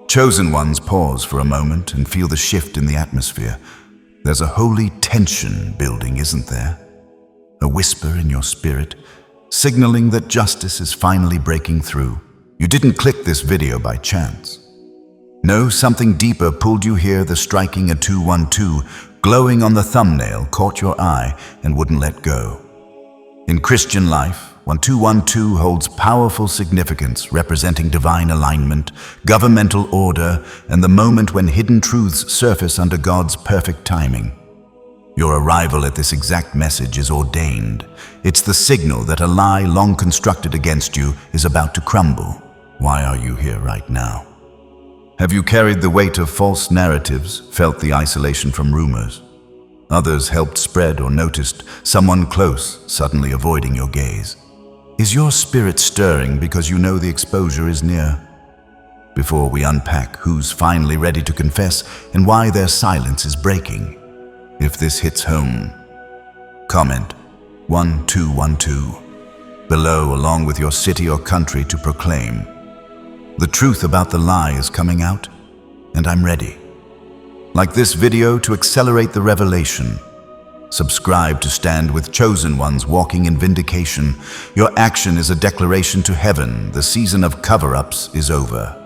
Chosen ones pause for a moment and feel the shift in the atmosphere. There's a holy tension building, isn't there? A whisper in your spirit, signaling that justice is finally breaking through. You didn't click this video by chance. No, something deeper pulled you here. The striking a 212, glowing on the thumbnail, caught your eye and wouldn't let go. In Christian life, 1212 holds powerful significance, representing divine alignment, governmental order, and the moment when hidden truths surface under God's perfect timing. Your arrival at this exact message is ordained. It's the signal that a lie long constructed against you is about to crumble. Why are you here right now? Have you carried the weight of false narratives, felt the isolation from rumors? Others helped spread or noticed someone close suddenly avoiding your gaze. Is your spirit stirring because you know the exposure is near? Before we unpack who's finally ready to confess and why their silence is breaking, if this hits home, comment 1212 below along with your city or country to proclaim. The truth about the lie is coming out, and I'm ready. Like this video to accelerate the revelation. Subscribe to stand with chosen ones walking in vindication. Your action is a declaration to heaven. The season of cover-ups is over.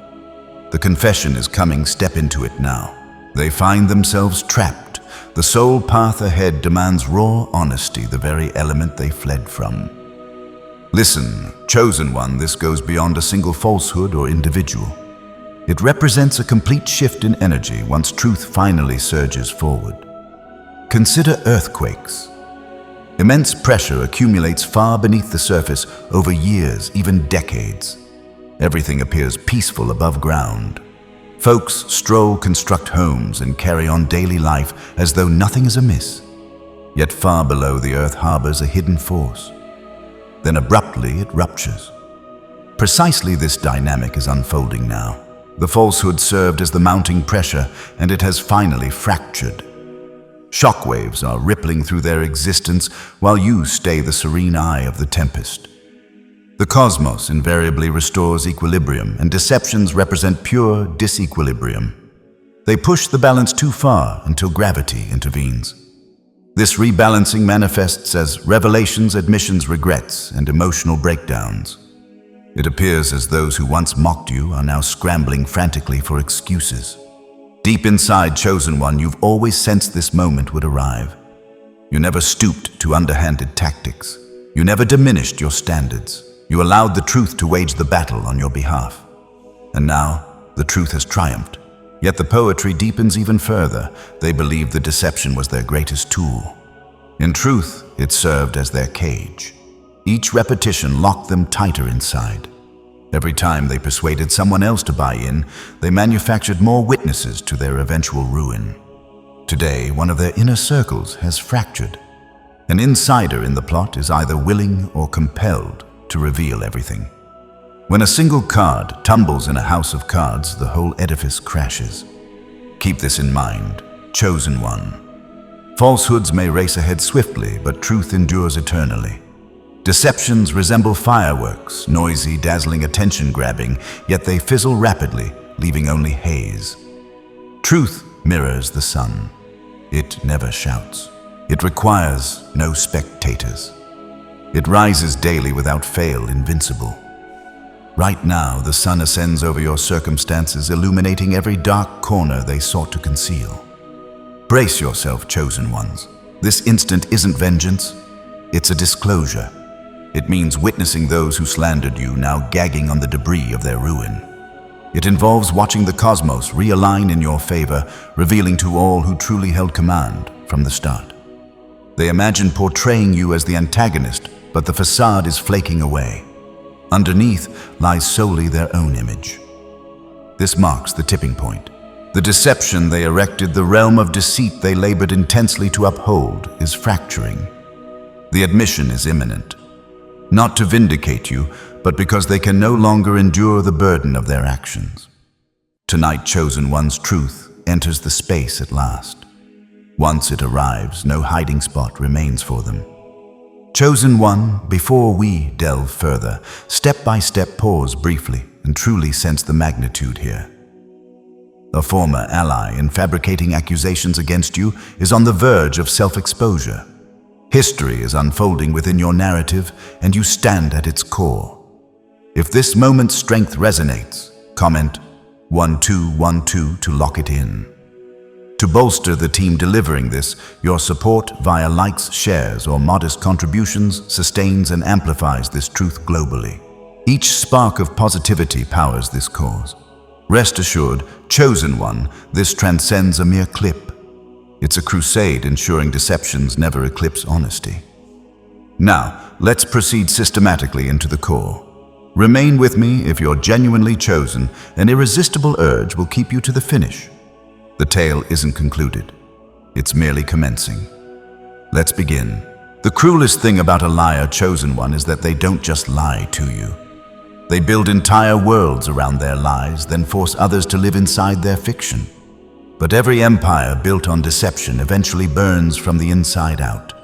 The confession is coming. Step into it now. They find themselves trapped. The sole path ahead demands raw honesty, the very element they fled from. Listen, chosen one, this goes beyond a single falsehood or individual. It represents a complete shift in energy once truth finally surges forward. Consider earthquakes. Immense pressure accumulates far beneath the surface over years, even decades. Everything appears peaceful above ground. Folks stroll, construct homes, and carry on daily life as though nothing is amiss. Yet far below, the earth harbors a hidden force. Then abruptly it ruptures. Precisely this dynamic is unfolding now. The falsehood served as the mounting pressure, and it has finally fractured. Shockwaves are rippling through their existence while you stay the serene eye of the tempest. The cosmos invariably restores equilibrium, and deceptions represent pure disequilibrium. They push the balance too far until gravity intervenes. This rebalancing manifests as revelations, admissions, regrets, and emotional breakdowns. It appears as those who once mocked you are now scrambling frantically for excuses. Deep inside, chosen one, you've always sensed this moment would arrive. You never stooped to underhanded tactics. You never diminished your standards. You allowed the truth to wage the battle on your behalf. And now, the truth has triumphed. Yet the poetry deepens even further. They believed the deception was their greatest tool. In truth, it served as their cage. Each repetition locked them tighter inside. Every time they persuaded someone else to buy in, they manufactured more witnesses to their eventual ruin. Today, one of their inner circles has fractured. An insider in the plot is either willing or compelled to reveal everything. When a single card tumbles in a house of cards, the whole edifice crashes. Keep this in mind, chosen one. Falsehoods may race ahead swiftly, but truth endures eternally. Deceptions resemble fireworks, noisy, dazzling, attention-grabbing, yet they fizzle rapidly, leaving only haze. Truth mirrors the sun. It never shouts. It requires no spectators. It rises daily without fail, invincible. Right now, the sun ascends over your circumstances, illuminating every dark corner they sought to conceal. Brace yourself, chosen ones. This instant isn't vengeance, it's a disclosure. It means witnessing those who slandered you now gagging on the debris of their ruin. It involves watching the cosmos realign in your favor, revealing to all who truly held command from the start. They imagine portraying you as the antagonist, but the facade is flaking away. Underneath lies solely their own image. This marks the tipping point. The deception they erected, the realm of deceit they labored intensely to uphold, is fracturing. The admission is imminent. Not to vindicate you, but because they can no longer endure the burden of their actions. Tonight, chosen one's truth enters the space at last. Once it arrives, no hiding spot remains for them. Chosen one, before we delve further, step by step pause briefly and truly sense the magnitude here. a former ally in fabricating accusations against you, is on the verge of self-exposure. History is unfolding within your narrative, and you stand at its core. If this moment's strength resonates, comment 1212 to lock it in. To bolster the team delivering this, your support via likes, shares, or modest contributions sustains and amplifies this truth globally. Each spark of positivity powers this cause. Rest assured, chosen one, this transcends a mere clip. It's a crusade ensuring deceptions never eclipse honesty. Now, let's proceed systematically into the core. Remain with me if you're genuinely chosen. An irresistible urge will keep you to the finish. The tale isn't concluded. It's merely commencing. Let's begin. The cruelest thing about a liar chosen one is that they don't just lie to you. They build entire worlds around their lies, then force others to live inside their fiction. But every empire built on deception eventually burns from the inside out.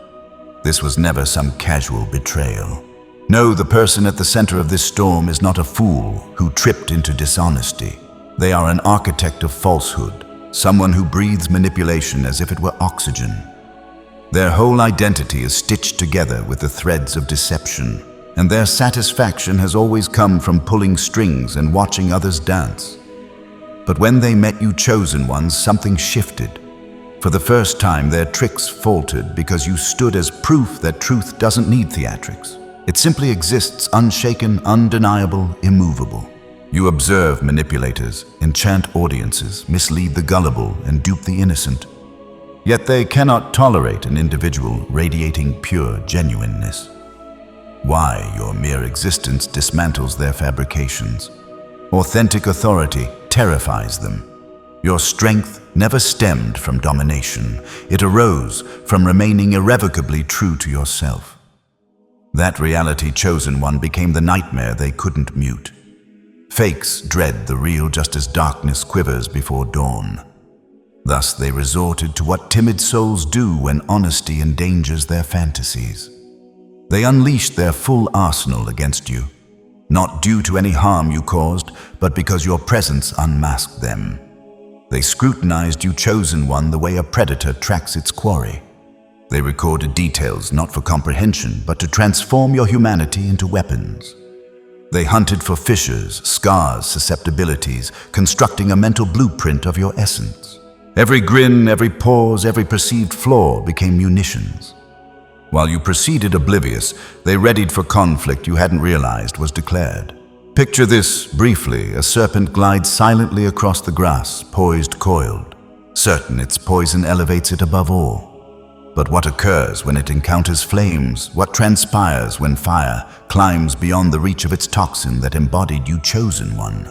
This was never some casual betrayal. No, the person at the center of this storm is not a fool who tripped into dishonesty. They are an architect of falsehood, someone who breathes manipulation as if it were oxygen. Their whole identity is stitched together with the threads of deception, and their satisfaction has always come from pulling strings and watching others dance. But when they met you chosen ones, something shifted. For the first time, their tricks faltered because you stood as proof that truth doesn't need theatrics. It simply exists, unshaken, undeniable, immovable. You observe manipulators, enchant audiences, mislead the gullible, and dupe the innocent. Yet they cannot tolerate an individual radiating pure genuineness. Why? Your mere existence dismantles their fabrications. Authentic authority terrifies them. Your strength never stemmed from domination. It arose from remaining irrevocably true to yourself. That reality chosen one became the nightmare they couldn't mute. Fakes dread the real just as darkness quivers before dawn. Thus they resorted to what timid souls do when honesty endangers their fantasies. They unleashed their full arsenal against you, not due to any harm you caused, but because your presence unmasked them. They scrutinized you chosen one the way a predator tracks its quarry. They recorded details not for comprehension, but to transform your humanity into weapons. They hunted for fissures, scars, susceptibilities, constructing a mental blueprint of your essence. Every grin, every pause, every perceived flaw became munitions. While you proceeded oblivious, they readied for conflict you hadn't realized was declared. Picture this briefly: a serpent glides silently across the grass, poised, coiled, certain its poison elevates it above all. But what occurs when it encounters flames? What transpires when fire climbs beyond the reach of its toxin that embodied you chosen one?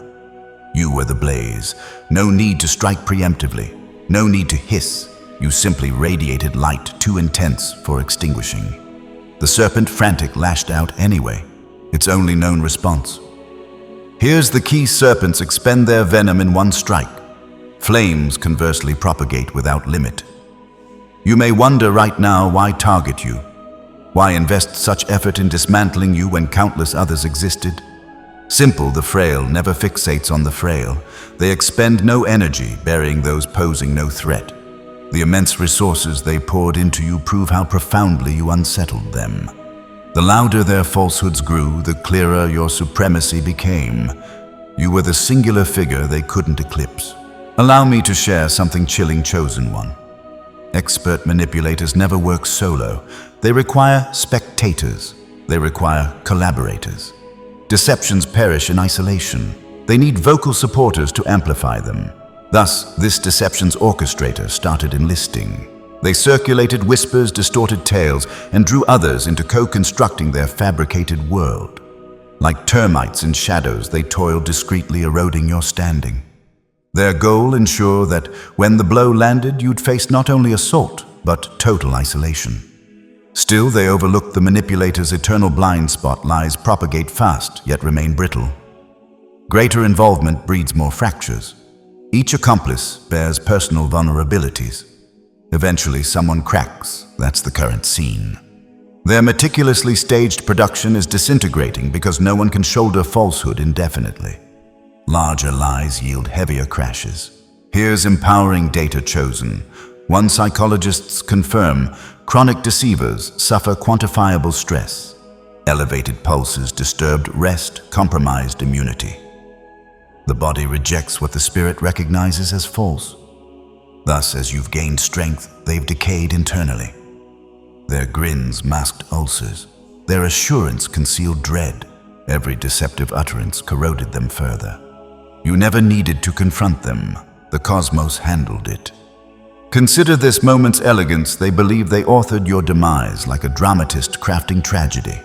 You were the blaze. No need to strike preemptively. No need to hiss. You simply radiated light too intense for extinguishing. The serpent, frantic, lashed out anyway, its only known response. Here's the key: serpents expend their venom in one strike. Flames conversely propagate without limit. You may wonder right now, why target you? Why invest such effort in dismantling you when countless others existed? Simple: the frail never fixates on the frail. They expend no energy burying those posing no threat. The immense resources they poured into you prove how profoundly you unsettled them. The louder their falsehoods grew, the clearer your supremacy became. You were the singular figure they couldn't eclipse. Allow me to share something chilling, chosen one. Expert manipulators never work solo. They require spectators. They require collaborators. Deceptions perish in isolation. They need vocal supporters to amplify them. Thus, this deception's orchestrator started enlisting. They circulated whispers, distorted tales, and drew others into co-constructing their fabricated world. Like termites in shadows, they toiled discreetly, eroding your standing. Their goal: ensure that when the blow landed, you'd face not only assault, but total isolation. Still, they overlooked the manipulator's eternal blind spot: lies propagate fast, yet remain brittle. Greater involvement breeds more fractures. Each accomplice bears personal vulnerabilities. Eventually, someone cracks. That's the current scene. Their meticulously staged production is disintegrating because no one can shoulder falsehood indefinitely. Larger lies yield heavier crashes. Here's empowering data chosen. One psychologists confirm chronic deceivers suffer quantifiable stress. Elevated pulses, disturbed rest, compromised immunity. The body rejects what the spirit recognizes as false. Thus, as you've gained strength, they've decayed internally. Their grins masked ulcers. Their assurance concealed dread. Every deceptive utterance corroded them further. You never needed to confront them. The cosmos handled it. Consider this moment's elegance. They believe they authored your demise like a dramatist crafting tragedy.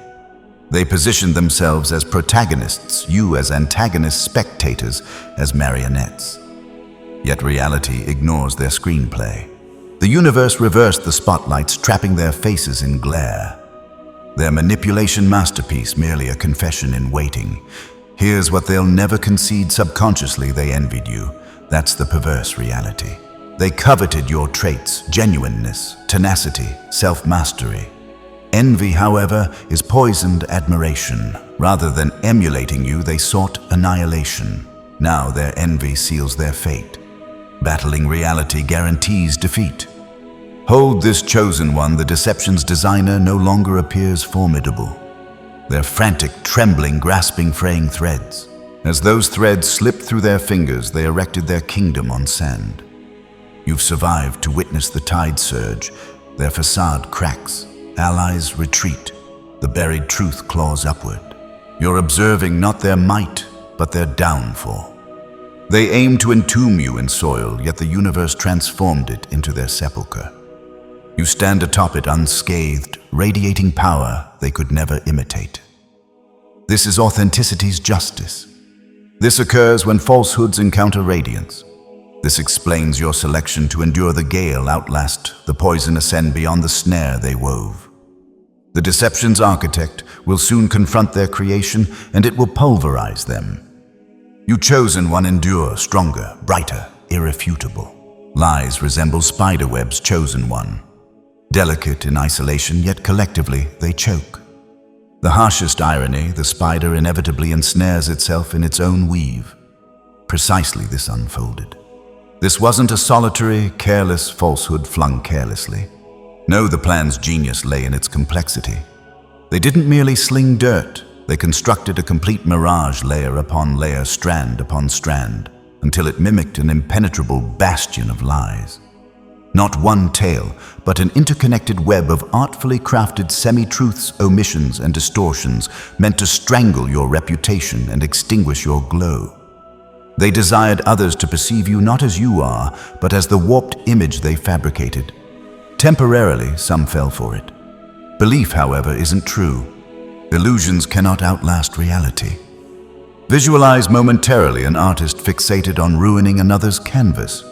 They positioned themselves as protagonists, you as antagonists, spectators as marionettes. Yet reality ignores their screenplay. The universe reversed the spotlights, trapping their faces in glare. Their manipulation masterpiece, merely a confession in waiting. Here's what they'll never concede subconsciously: they envied you. That's the perverse reality. They coveted your traits: genuineness, tenacity, self-mastery. Envy, however, is poisoned admiration. Rather than emulating you, they sought annihilation. Now their envy seals their fate. Battling reality guarantees defeat. Hold this chosen one. The deception's designer no longer appears formidable. Their frantic, trembling, grasping, fraying threads. As those threads slipped through their fingers, they erected their kingdom on sand. You've survived to witness the tide surge. Their facade cracks. Allies retreat. The buried truth claws upward. You're observing not their might, but their downfall. They aim to entomb you in soil, yet the universe transformed it into their sepulchre. You stand atop it unscathed, radiating power they could never imitate. This is authenticity's justice. This occurs when falsehoods encounter radiance. This explains your selection to endure the gale, outlast the poison, ascend beyond the snare they wove. The deception's architect will soon confront their creation, and it will pulverize them. You chosen one endure, stronger, brighter, irrefutable. Lies resemble spider webs, chosen one. Delicate in isolation, yet collectively they choke. The harshest irony, the spider inevitably ensnares itself in its own weave. Precisely this unfolded. This wasn't a solitary, careless falsehood flung carelessly. No, the plan's genius lay in its complexity. They didn't merely sling dirt. They constructed a complete mirage, layer upon layer, strand upon strand, until it mimicked an impenetrable bastion of lies. Not one tale, but an interconnected web of artfully crafted semi-truths, omissions, and distortions meant to strangle your reputation and extinguish your glow. They desired others to perceive you not as you are, but as the warped image they fabricated. Temporarily, some fell for it. Belief, however, isn't true. Illusions cannot outlast reality. Visualize momentarily an artist fixated on ruining another's canvas.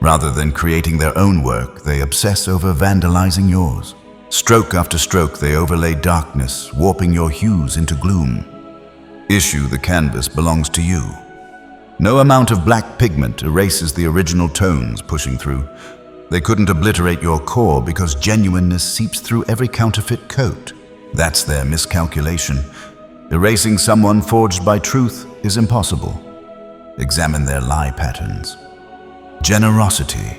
Rather than creating their own work, they obsess over vandalizing yours. Stroke after stroke, they overlay darkness, warping your hues into gloom. Issue: the canvas belongs to you. No amount of black pigment erases the original tones pushing through. They couldn't obliterate your core because genuineness seeps through every counterfeit coat. That's their miscalculation. Erasing someone forged by truth is impossible. Examine their lie patterns. Generosity.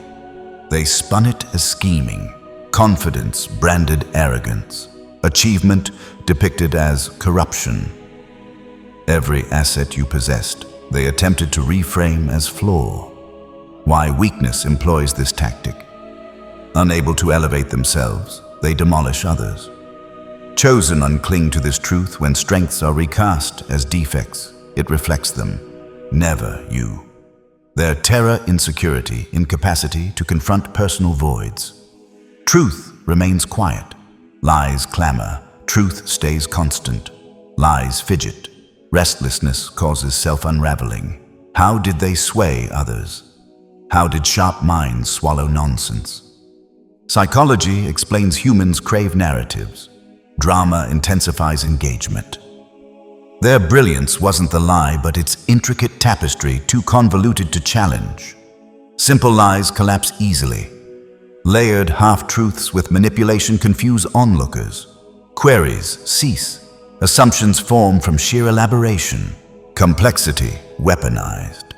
They spun it as scheming. Confidence branded arrogance. Achievement depicted as corruption. Every asset you possessed, they attempted to reframe as flaw. Why weakness employs this tactic? Unable to elevate themselves, they demolish others. Chosen uncling to this truth. When strengths are recast as defects, it reflects them, never you. Their terror, insecurity, incapacity to confront personal voids. Truth remains quiet. Lies clamor. Truth stays constant. Lies fidget. Restlessness causes self-unraveling. How did they sway others? How did sharp minds swallow nonsense? Psychology explains humans crave narratives. Drama intensifies engagement. Their brilliance wasn't the lie, but its intricate tapestry, too convoluted to challenge. Simple lies collapse easily. Layered half-truths with manipulation confuse onlookers. Queries cease. Assumptions form from sheer elaboration. Complexity weaponized.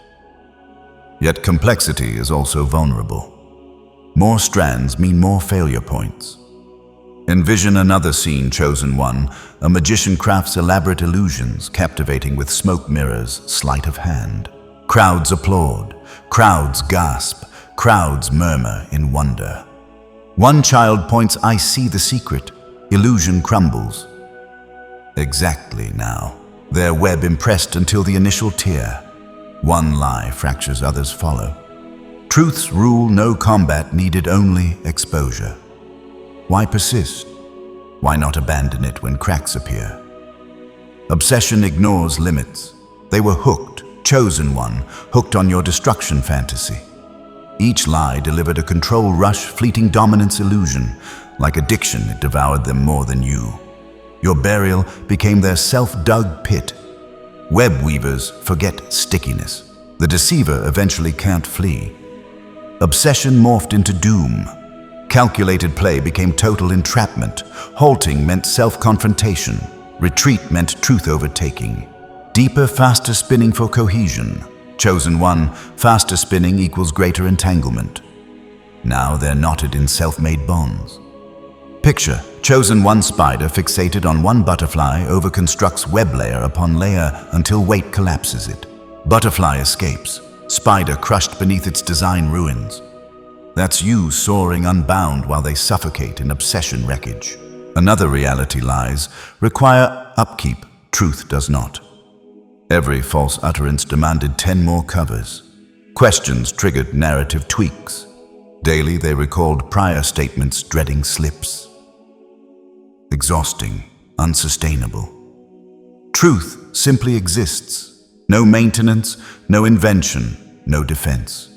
Yet complexity is also vulnerable. More strands mean more failure points. Envision another scene, Chosen One. A magician crafts elaborate illusions, captivating with smoke mirrors, sleight of hand. Crowds applaud, crowds gasp, crowds murmur in wonder. One child points, "I see the secret." Illusion crumbles. Exactly now. Their web impressed until the initial tear. One lie fractures, others follow. Truth's rule, no combat needed, only exposure. Why persist? Why not abandon it when cracks appear? Obsession ignores limits. They were hooked, Chosen One, hooked on your destruction fantasy. Each lie delivered a control rush, fleeting dominance illusion. Like addiction, it devoured them more than you. Your burial became their self-dug pit. Web weavers forget stickiness. The deceiver eventually can't flee. Obsession morphed into doom. Calculated play became total entrapment. Halting meant self-confrontation. Retreat meant truth overtaking. Deeper, faster spinning for cohesion. Chosen One, faster spinning equals greater entanglement. Now they're knotted in self-made bonds. Picture, Chosen One spider fixated on one butterfly overconstructs web layer upon layer until weight collapses it. Butterfly escapes. Spider crushed beneath its design ruins. That's you soaring unbound while they suffocate in obsession wreckage. Another reality lies require upkeep, truth does not. Every false utterance demanded 10 more covers. Questions triggered narrative tweaks. Daily they recalled prior statements, dreading slips. Exhausting, unsustainable. Truth simply exists. No maintenance, no invention, no defense.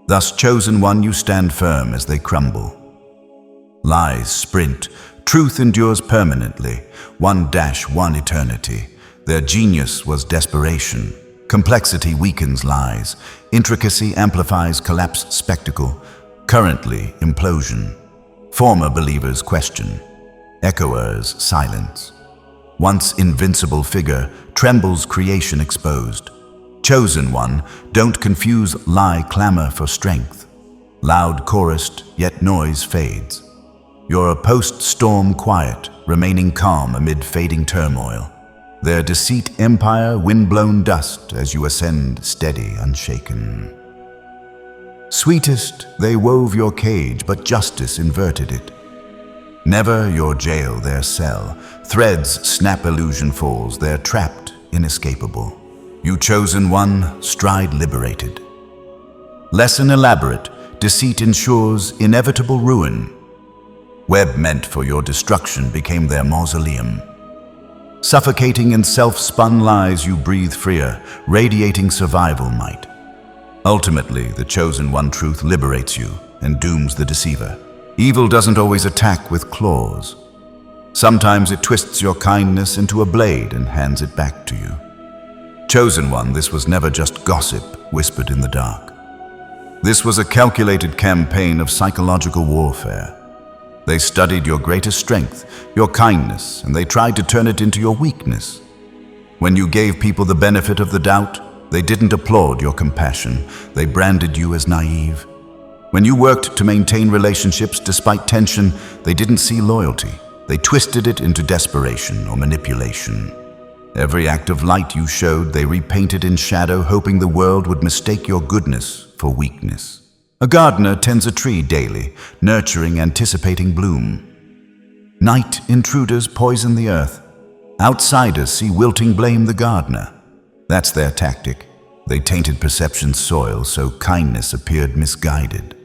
Thus, Chosen One, you stand firm as they crumble. Lies sprint, truth endures permanently, 1-1 eternity. Their genius was desperation. Complexity weakens lies. Intricacy amplifies collapsed spectacle. Currently, implosion. Former believers question. Echoers silence. Once invincible figure trembles, creation exposed. Chosen One, don't confuse lie clamor for strength. Loud chorused, yet noise fades. You're a post-storm quiet, remaining calm amid fading turmoil. Their deceit empire, wind-blown dust as you ascend, steady, unshaken. Sweetest, they wove your cage, but justice inverted it. Never your jail, their cell. Threads snap, illusion falls, they're trapped, inescapable. You Chosen One, stride liberated. Lesson elaborate, deceit ensures inevitable ruin. Web meant for your destruction became their mausoleum. Suffocating in self-spun lies, you breathe freer, radiating survival might. Ultimately, the Chosen One truth liberates you and dooms the deceiver. Evil doesn't always attack with claws. Sometimes it twists your kindness into a blade and hands it back to you. Chosen One, this was never just gossip whispered in the dark. This was a calculated campaign of psychological warfare. They studied your greatest strength, your kindness, and they tried to turn it into your weakness. When you gave people the benefit of the doubt, they didn't applaud your compassion. They branded you as naive. When you worked to maintain relationships despite tension, they didn't see loyalty. They twisted it into desperation or manipulation. Every act of light you showed, they repainted in shadow, hoping the world would mistake your goodness for weakness. A gardener tends a tree daily, nurturing, anticipating bloom. Night intruders poison the earth. Outsiders see wilting, blame the gardener. That's their tactic. They tainted perception's soil, so kindness appeared misguided.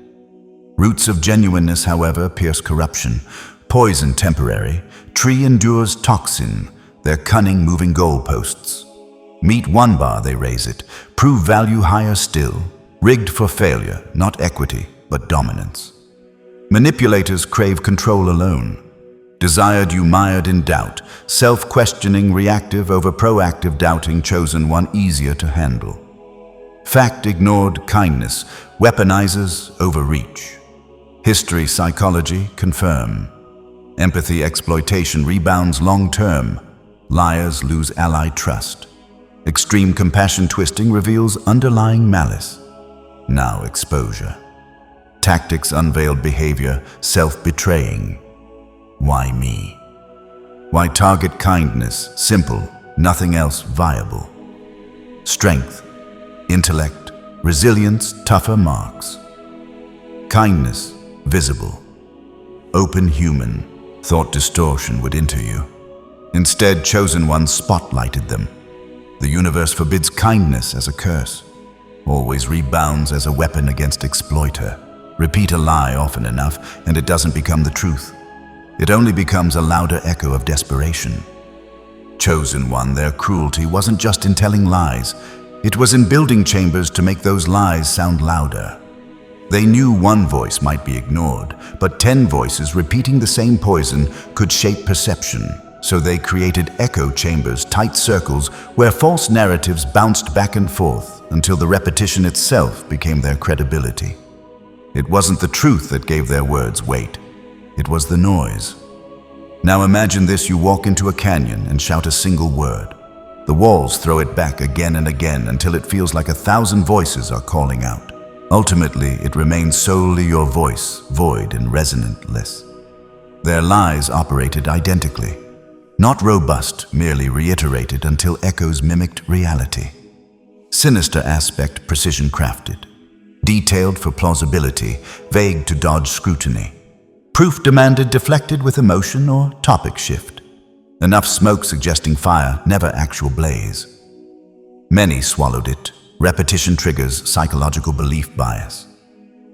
Roots of genuineness, however, pierce corruption. Poison temporary, tree endures toxin, their cunning moving goalposts. Meet one bar, they raise it, prove value higher still. Rigged for failure, not equity, but dominance. Manipulators crave control alone. Desired you mired in doubt, self-questioning, reactive over proactive, doubting Chosen One, easier to handle. Fact ignored, kindness, weaponizers, overreach. History, psychology, confirm. Empathy, exploitation, rebounds long-term. Liars lose allied trust. Extreme compassion twisting reveals underlying malice. now exposure. Tactics unveiled behavior, self-betraying. Why me? Why target kindness, simple, nothing else viable? Strength, intellect, resilience, tougher marks. Kindness, visible. Open human, thought distortion would enter you. Instead, chosen ones spotlighted them. The universe forbids kindness as a curse, always rebounds as a weapon against exploiter. Repeat a lie often enough, and it doesn't become the truth. It only becomes a louder echo of desperation. Chosen one, their cruelty wasn't just in telling lies. It was in building chambers to make those lies sound louder. They knew one voice might be ignored, but 10 voices repeating the same poison could shape perception. So they created echo chambers, tight circles, where false narratives bounced back and forth until the repetition itself became their credibility. It wasn't the truth that gave their words weight. It was the noise. Now imagine this: you walk into a canyon and shout a single word. The walls throw it back again and again until it feels like 1,000 voices are calling out. Ultimately, it remains solely your voice, void and resonantless. Their lies operated identically. Not robust, merely reiterated until echoes mimicked reality. Sinister aspect, precision crafted. Detailed for plausibility, vague to dodge scrutiny. Proof demanded, deflected with emotion or topic shift. Enough smoke suggesting fire, never actual blaze. Many swallowed it. Repetition triggers psychological belief bias.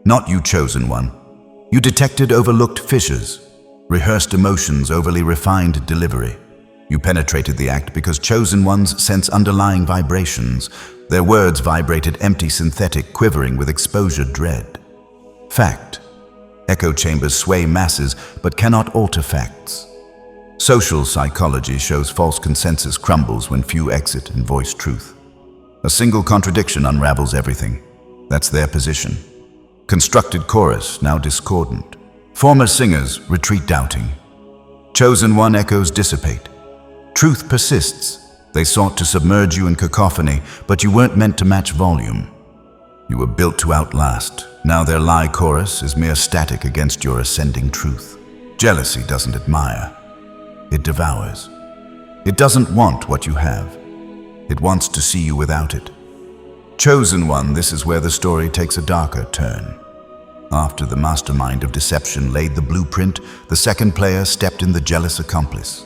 Not you, chosen one. You detected overlooked fissures. Rehearsed emotions, overly refined delivery. You penetrated the act because chosen ones sense underlying vibrations. Their words vibrated empty, synthetic, quivering with exposure dread. Fact. Echo chambers sway masses but cannot alter facts. Social psychology shows false consensus crumbles when few exit and voice truth. A single contradiction unravels everything. That's their position. Constructed chorus, now discordant. Former singers retreat doubting. Chosen one, echoes dissipate. Truth persists. They sought to submerge you in cacophony, but you weren't meant to match volume. You were built to outlast. Now their lie chorus is mere static against your ascending truth. Jealousy doesn't admire. It devours. It doesn't want what you have. It wants to see you without it. Chosen one, this is where the story takes a darker turn. After the mastermind of deception laid the blueprint, the second player stepped in, the jealous accomplice.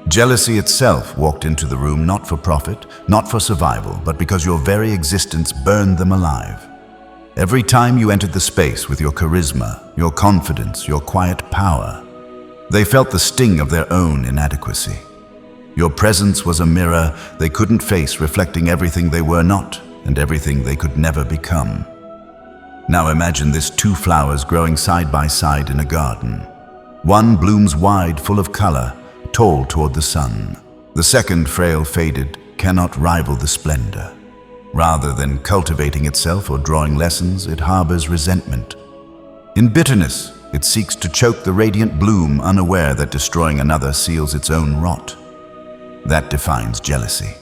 Jealousy itself walked into the room not for profit, not for survival, but because your very existence burned them alive. Every time you entered the space with your charisma, your confidence, your quiet power, they felt the sting of their own inadequacy. Your presence was a mirror they couldn't face, reflecting everything they were not and everything they could never become. Now imagine this: 2 flowers growing side by side in a garden. One blooms wide, full of color, tall toward the sun. The second, frail, faded, cannot rival the splendor. Rather than cultivating itself or drawing lessons, it harbors resentment. In bitterness, it seeks to choke the radiant bloom, unaware that destroying another seals its own rot. That defines jealousy.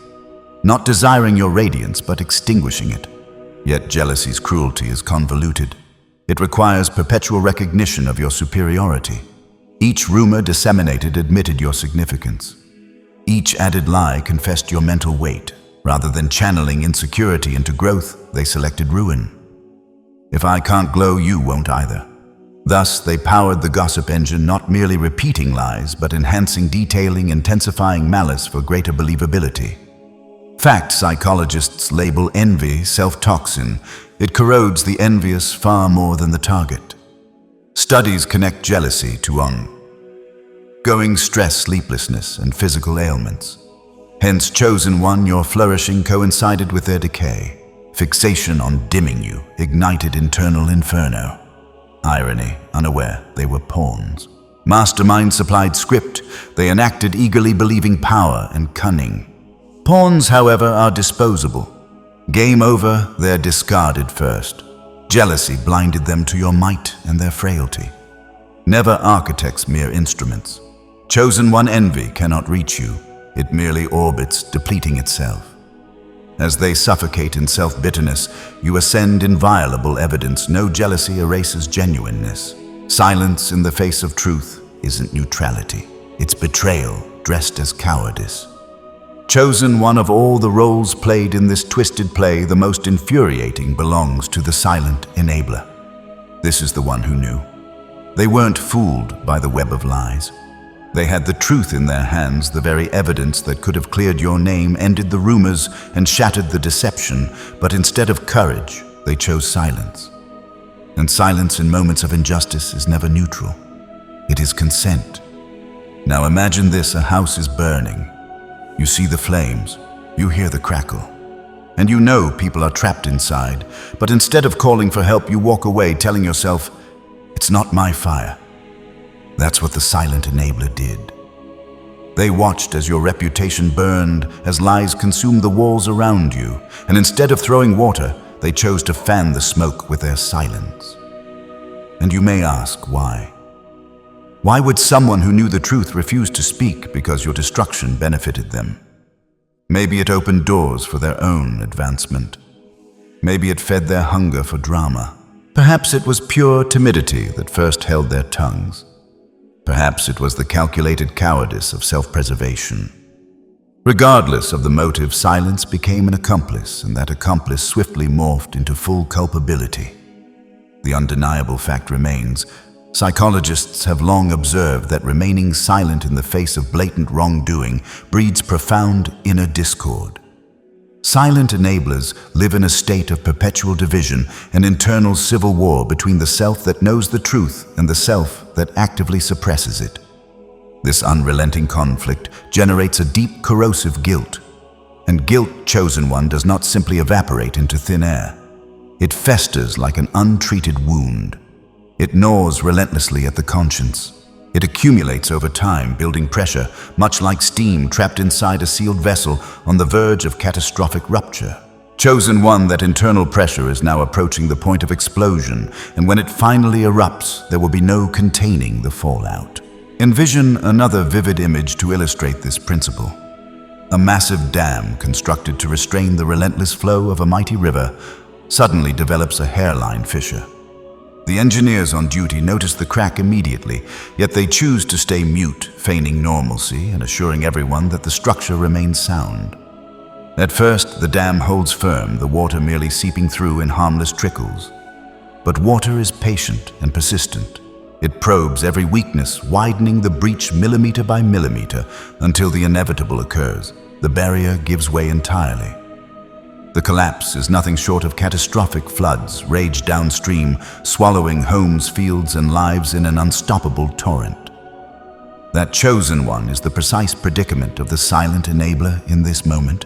Not desiring your radiance, but extinguishing it. Yet jealousy's cruelty is convoluted. It requires perpetual recognition of your superiority. Each rumor disseminated admitted your significance. Each added lie confessed your mental weight. Rather than channeling insecurity into growth, they selected ruin. If I can't glow, you won't either. Thus, they powered the gossip engine, not merely repeating lies, but enhancing, detailing, intensifying malice for greater believability. Fact psychologists label envy self-toxin. It corrodes the envious far more than the target. Studies connect jealousy to ongoing stress, sleeplessness, and physical ailments. Hence, chosen one, your flourishing coincided with their decay. Fixation on dimming you ignited internal inferno. Irony, unaware they were pawns. Mastermind supplied script. They enacted, eagerly believing power and cunning. Pawns, however, are disposable. Game over, they're discarded first. Jealousy blinded them to your might and their frailty. Never architects, mere instruments. Chosen one, envy cannot reach you. It merely orbits, depleting itself. As they suffocate in self-bitterness, you ascend inviolable evidence. No jealousy erases genuineness. Silence in the face of truth isn't neutrality. It's betrayal dressed as cowardice. Chosen one of all the roles played in this twisted play, the most infuriating belongs to the silent enabler. This is the one who knew. They weren't fooled by the web of lies. They had the truth in their hands, the very evidence that could have cleared your name, ended the rumors, and shattered the deception. But instead of courage, they chose silence. And silence in moments of injustice is never neutral. It is consent. Now imagine this: a house is burning. You see the flames, you hear the crackle, and you know people are trapped inside. But instead of calling for help, you walk away telling yourself, "It's not my fire." That's what the silent enabler did. They watched as your reputation burned, as lies consumed the walls around you, and instead of throwing water, they chose to fan the smoke with their silence. And you may ask, why? Why would someone who knew the truth refuse to speak because your destruction benefited them? Maybe it opened doors for their own advancement. Maybe it fed their hunger for drama. Perhaps it was pure timidity that first held their tongues. Perhaps it was the calculated cowardice of self-preservation. Regardless of the motive, silence became an accomplice, and that accomplice swiftly morphed into full culpability. The undeniable fact remains: psychologists have long observed that remaining silent in the face of blatant wrongdoing breeds profound inner discord. Silent enablers live in a state of perpetual division, an internal civil war between the self that knows the truth and the self that actively suppresses it. This unrelenting conflict generates a deep corrosive guilt. And guilt, chosen one, does not simply evaporate into thin air. It festers like an untreated wound. It gnaws relentlessly at the conscience. It accumulates over time, building pressure, much like steam trapped inside a sealed vessel on the verge of catastrophic rupture. Chosen one, that internal pressure is now approaching the point of explosion, and when it finally erupts, there will be no containing the fallout. Envision another vivid image to illustrate this principle. A massive dam constructed to restrain the relentless flow of a mighty river suddenly develops a hairline fissure. The engineers on duty notice the crack immediately, yet they choose to stay mute, feigning normalcy and assuring everyone that the structure remains sound. At first, the dam holds firm, the water merely seeping through in harmless trickles. But water is patient and persistent. It probes every weakness, widening the breach millimeter by millimeter until the inevitable occurs. The barrier gives way entirely. The collapse is nothing short of catastrophic. Floods rage downstream, swallowing homes, fields, and lives in an unstoppable torrent. That chosen one is the precise predicament of the silent enabler in this moment.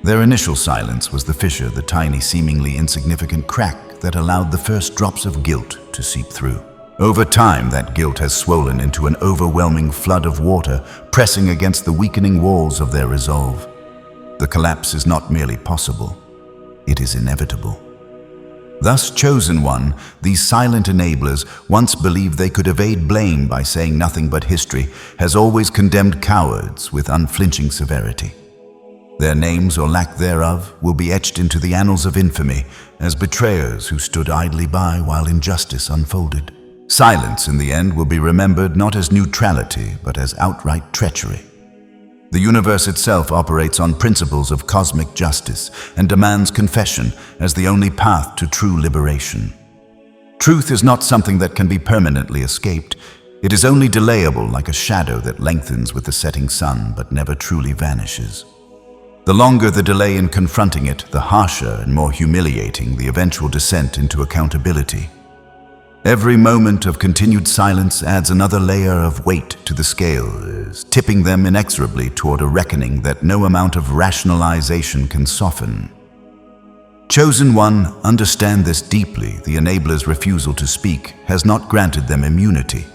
Their initial silence was the fissure, the tiny, seemingly insignificant crack that allowed the first drops of guilt to seep through. Over time, that guilt has swollen into an overwhelming flood of water, pressing against the weakening walls of their resolve. The collapse is not merely possible, it is inevitable. Thus, chosen one, these silent enablers, once believed they could evade blame by saying nothing but history, has always condemned cowards with unflinching severity. Their names, or lack thereof, will be etched into the annals of infamy as betrayers who stood idly by while injustice unfolded. Silence, in the end, will be remembered not as neutrality, but as outright treachery. The universe itself operates on principles of cosmic justice and demands confession as the only path to true liberation. Truth is not something that can be permanently escaped. It is only delayable, like a shadow that lengthens with the setting sun but never truly vanishes. The longer the delay in confronting it, the harsher and more humiliating the eventual descent into accountability. Every moment of continued silence adds another layer of weight to the scales, tipping them inexorably toward a reckoning that no amount of rationalization can soften. Chosen one, understand this deeply. The enabler's refusal to speak has not granted them immunity.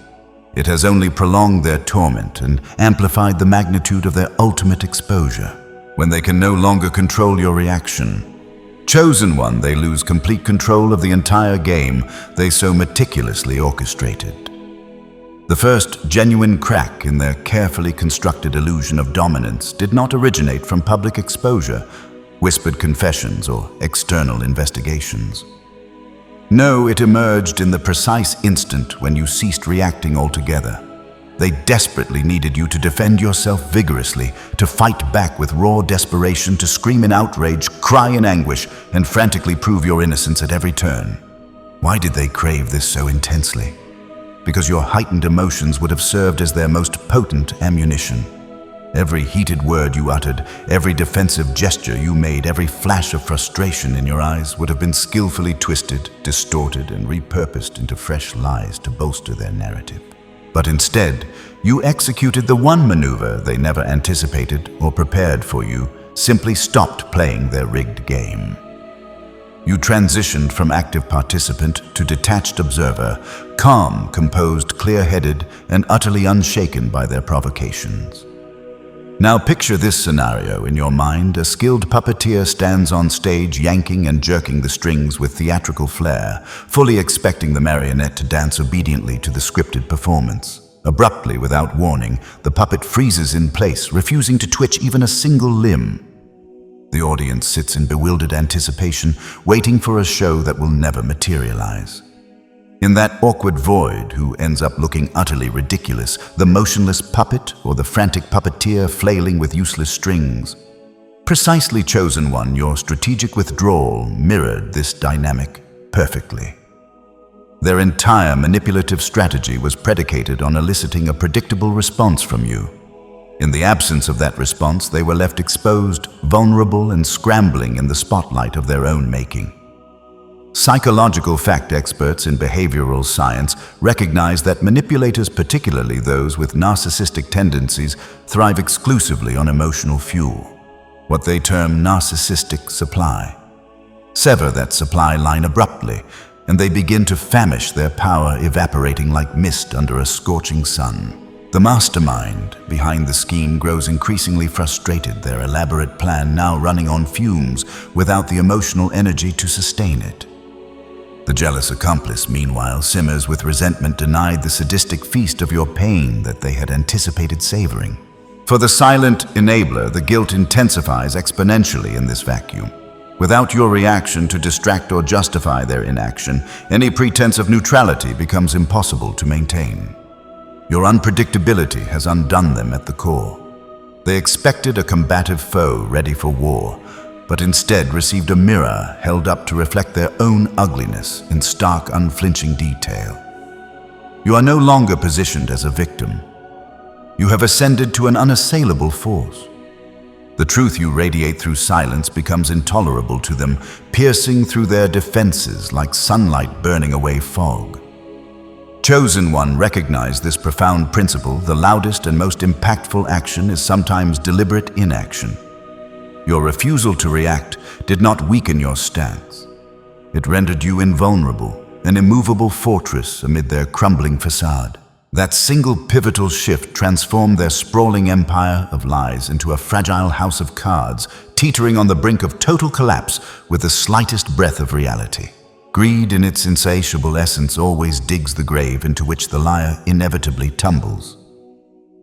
It has only prolonged their torment and amplified the magnitude of their ultimate exposure. When they can no longer control your reaction, chosen one, they lose complete control of the entire game they so meticulously orchestrated. The first genuine crack in their carefully constructed illusion of dominance did not originate from public exposure. whispered confessions, or external investigations. No, it emerged in the precise instant when you ceased reacting altogether. They desperately needed you to defend yourself vigorously, to fight back with raw desperation, to scream in outrage, cry in anguish, and frantically prove your innocence at every turn. Why did they crave this so intensely? Because your heightened emotions would have served as their most potent ammunition. Every heated word you uttered, every defensive gesture you made, every flash of frustration in your eyes would have been skillfully twisted, distorted, and repurposed into fresh lies to bolster their narrative. But instead, you executed the one maneuver they never anticipated or prepared for you, simply stopped playing their rigged game. You transitioned from active participant to detached observer, calm, composed, clear-headed, and utterly unshaken by their provocations. Now picture this scenario in your mind. A skilled puppeteer stands on stage, yanking and jerking the strings with theatrical flair, fully expecting the marionette to dance obediently to the scripted performance. Abruptly, without warning, the puppet freezes in place, refusing to twitch even a single limb. The audience sits in bewildered anticipation, waiting for a show that will never materialize. In that awkward void, who ends up looking utterly ridiculous, the motionless puppet or the frantic puppeteer flailing with useless strings? Precisely, Chosen One, your strategic withdrawal mirrored this dynamic perfectly. Their entire manipulative strategy was predicated on eliciting a predictable response from you. In the absence of that response, they were left exposed, vulnerable, and scrambling in the spotlight of their own making. Psychological fact experts in behavioral science recognize that manipulators, particularly those with narcissistic tendencies, thrive exclusively on emotional fuel, what they term narcissistic supply. Sever that supply line abruptly, and they begin to famish, their power evaporating like mist under a scorching sun. The mastermind behind the scheme grows increasingly frustrated, their elaborate plan now running on fumes without the emotional energy to sustain it. The jealous accomplice, meanwhile, simmers with resentment, denied the sadistic feast of your pain that they had anticipated savoring. For the silent enabler, the guilt intensifies exponentially in this vacuum. Without your reaction to distract or justify their inaction, any pretense of neutrality becomes impossible to maintain. Your unpredictability has undone them at the core. They expected a combative foe ready for war, but instead received a mirror held up to reflect their own ugliness in stark, unflinching detail. You are no longer positioned as a victim. You have ascended to an unassailable force. The truth you radiate through silence becomes intolerable to them, piercing through their defenses like sunlight burning away fog. Chosen One, recognize this profound principle: the loudest and most impactful action is sometimes deliberate inaction. Your refusal to react did not weaken your stance. It rendered you invulnerable, an immovable fortress amid their crumbling facade. That single pivotal shift transformed their sprawling empire of lies into a fragile house of cards, teetering on the brink of total collapse with the slightest breath of reality. Greed, in its insatiable essence, always digs the grave into which the liar inevitably tumbles.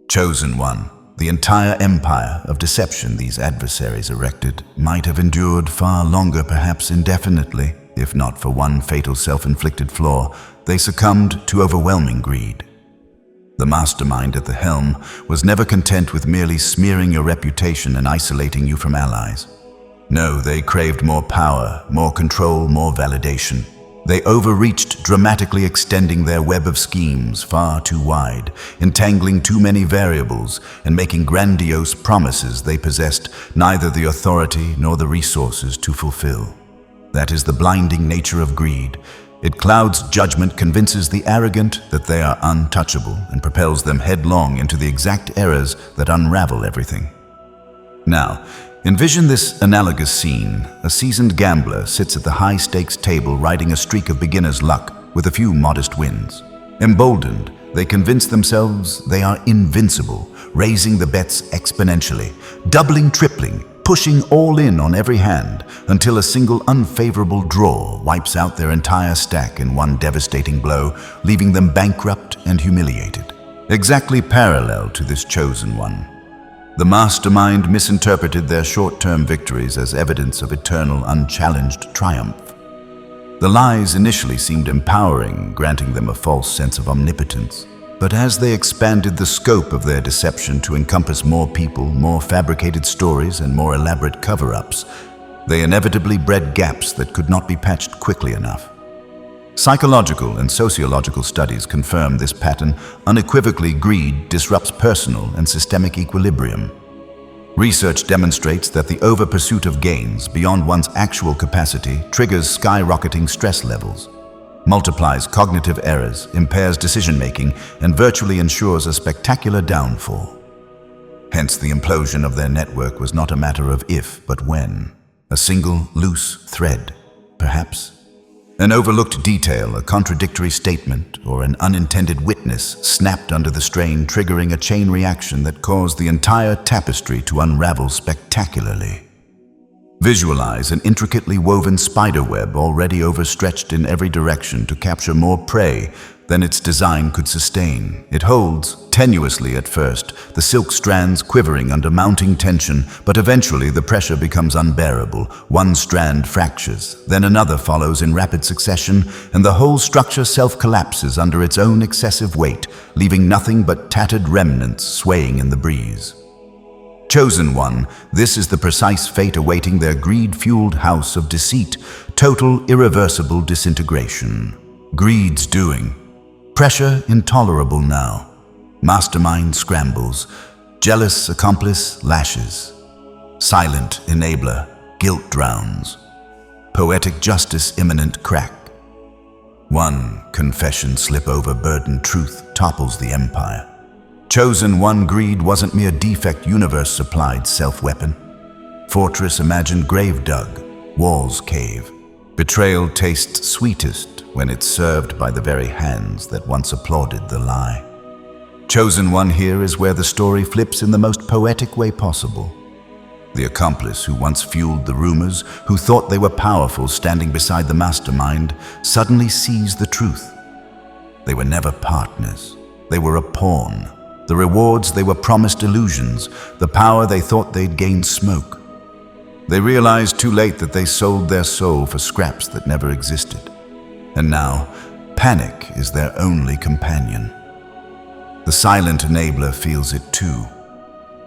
Chosen One, the entire empire of deception these adversaries erected might have endured far longer, perhaps indefinitely, if not for one fatal self-inflicted flaw. They succumbed to overwhelming greed. The mastermind at the helm was never content with merely smearing your reputation and isolating you from allies. No, they craved more power, more control, more validation. They overreached, dramatically extending their web of schemes far too wide, entangling too many variables, and making grandiose promises they possessed neither the authority nor the resources to fulfill. That is the blinding nature of greed. It clouds judgment, convinces the arrogant that they are untouchable, and propels them headlong into the exact errors that unravel everything. Now, envision this analogous scene. A seasoned gambler sits at the high-stakes table riding a streak of beginner's luck with a few modest wins. Emboldened, they convince themselves they are invincible, raising the bets exponentially, doubling, tripling, pushing all in on every hand until a single unfavorable draw wipes out their entire stack in one devastating blow, leaving them bankrupt and humiliated. Exactly parallel to this Chosen One. The mastermind misinterpreted their short-term victories as evidence of eternal, unchallenged triumph. The lies initially seemed empowering, granting them a false sense of omnipotence. But as they expanded the scope of their deception to encompass more people, more fabricated stories, and more elaborate cover-ups, they inevitably bred gaps that could not be patched quickly enough. Psychological and sociological studies confirm this pattern. Unequivocally, greed disrupts personal and systemic equilibrium. Research demonstrates that the over-pursuit of gains beyond one's actual capacity triggers skyrocketing stress levels, multiplies cognitive errors, impairs decision-making, and virtually ensures a spectacular downfall. Hence, the implosion of their network was not a matter of if, but when. A single, loose thread, perhaps. An overlooked detail, a contradictory statement, or an unintended witness snapped under the strain, triggering a chain reaction that caused the entire tapestry to unravel spectacularly. Visualize an intricately woven spiderweb already overstretched in every direction to capture more prey than its design could sustain. It holds, tenuously at first, the silk strands quivering under mounting tension, but eventually the pressure becomes unbearable. One strand fractures, then another follows in rapid succession, and the whole structure self-collapses under its own excessive weight, leaving nothing but tattered remnants swaying in the breeze. Chosen one, this is the precise fate awaiting their greed-fueled house of deceit, total, irreversible disintegration. Greed's doing. Pressure intolerable now. Mastermind scrambles. Jealous accomplice lashes. Silent enabler, guilt drowns. Poetic justice imminent crack. One confession slip over burdened truth topples the empire. Chosen one, greed wasn't mere defect universe-supplied self-weapon. Fortress imagined grave dug, walls cave. Betrayal tastes sweetest when it's served by the very hands that once applauded the lie. Chosen one here is where the story flips in the most poetic way possible. The accomplice who once fueled the rumors, who thought they were powerful standing beside the mastermind, suddenly sees the truth. They were never partners. They were a pawn. The rewards they were promised illusions, the power they thought they'd gained smoke. They realized too late that they sold their soul for scraps that never existed. And now, panic is their only companion. The silent enabler feels it too.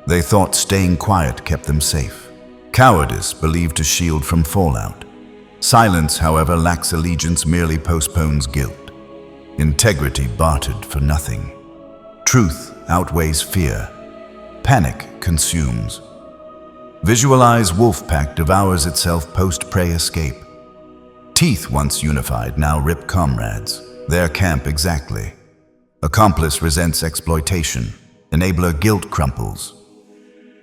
They thought staying quiet kept them safe. Cowardice believed to shield from fallout. Silence, however, lacks allegiance, merely postpones guilt. Integrity bartered for nothing. Truth outweighs fear. Panic consumes. Visualize wolf-pack devours itself post-prey escape. Teeth once unified now rip comrades. Their camp exactly. Accomplice resents exploitation. Enabler guilt crumples.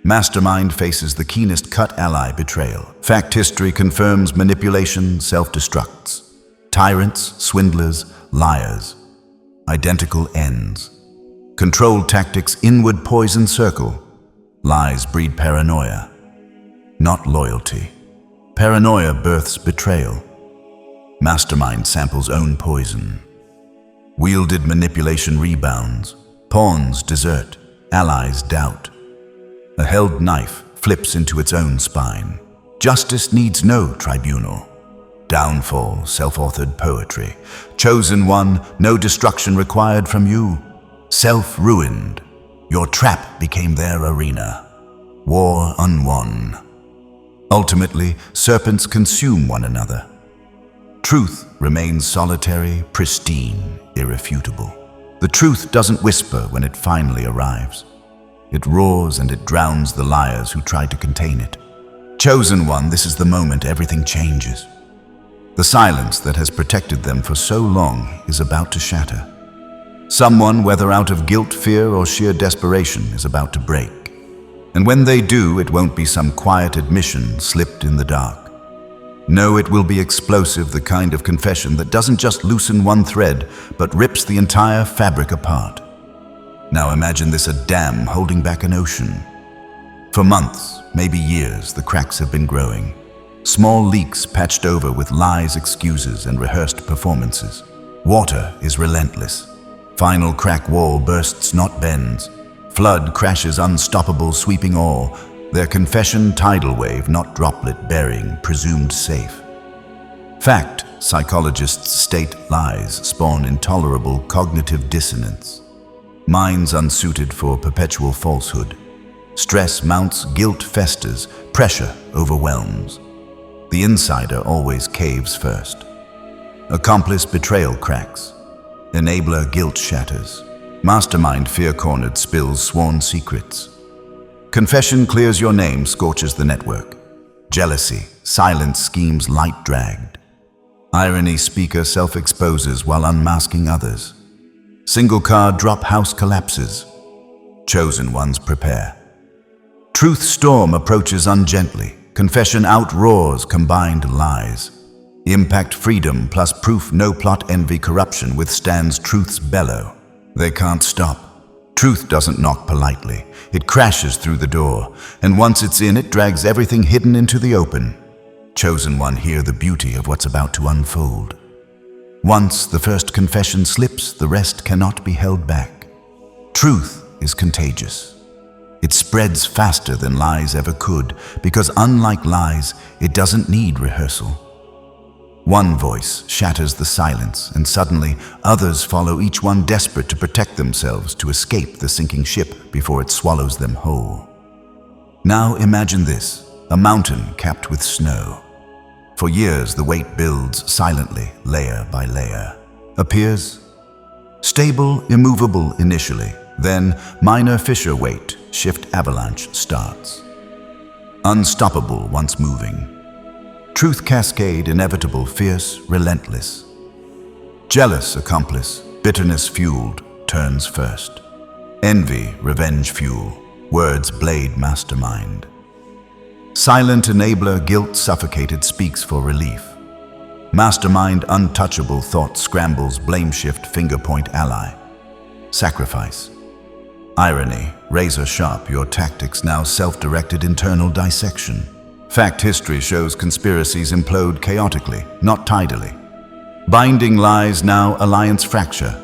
Mastermind faces the keenest cut ally betrayal. Fact history confirms manipulation self-destructs. Tyrants, swindlers, liars. Identical ends. Control tactics inward poison circle. Lies breed paranoia, not loyalty. Paranoia births betrayal. Mastermind samples own poison. Wielded manipulation rebounds. Pawns desert, allies doubt. A held knife flips into its own spine. Justice needs no tribunal. Downfall, self-authored poetry. Chosen one, no destruction required from you. Self-ruined. Your trap became their arena. War unwon. Ultimately, serpents consume one another. Truth remains solitary, pristine, irrefutable. The truth doesn't whisper when it finally arrives. It roars and it drowns the liars who try to contain it. Chosen one, this is the moment everything changes. The silence that has protected them for so long is about to shatter. Someone, whether out of guilt, fear, or sheer desperation, is about to break. And when they do, it won't be some quiet admission slipped in the dark. No, it will be explosive, the kind of confession that doesn't just loosen one thread, but rips the entire fabric apart. Now imagine this a dam holding back an ocean. For months, maybe years, the cracks have been growing. Small leaks patched over with lies, excuses, and rehearsed performances. Water is relentless. Final crack wall bursts, not bends. Flood crashes unstoppable, sweeping all. Their confession tidal wave, not droplet bearing, presumed safe. Fact, psychologists state lies spawn intolerable cognitive dissonance. Minds unsuited for perpetual falsehood. Stress mounts, guilt festers, pressure overwhelms. The insider always caves first. Accomplice betrayal cracks. Enabler guilt shatters. Mastermind fear-cornered spills sworn secrets. Confession clears your name, scorches the network. Jealousy, silent schemes light dragged. Irony speaker self-exposes while unmasking others. Single card drop house collapses. Chosen ones prepare. Truth storm approaches ungently. Confession outroars combined lies. Impact freedom plus proof no plot envy corruption withstands truth's bellow. They can't stop. Truth doesn't knock politely. It crashes through the door, and once it's in, it drags everything hidden into the open. Chosen one, hear the beauty of what's about to unfold. Once the first confession slips, the rest cannot be held back. Truth is contagious. It spreads faster than lies ever could, because unlike lies, it doesn't need rehearsal. One voice shatters the silence, and suddenly others follow, each one desperate to protect themselves, to escape the sinking ship before it swallows them whole. Now imagine this, a mountain capped with snow. For years the weight builds silently, layer by layer. Appears stable, immovable initially, then minor fissure weight, shift avalanche starts. Unstoppable once moving. Truth cascade, inevitable, fierce, relentless. Jealous accomplice, bitterness fueled, turns first. Envy, revenge fuel, words blade mastermind. Silent enabler, guilt suffocated, speaks for relief. Mastermind, untouchable, thought scrambles, blame shift, finger point ally. Sacrifice. Irony, razor sharp, your tactics now self-directed internal dissection. Fact history shows conspiracies implode chaotically, not tidily. Binding lies now alliance fracture.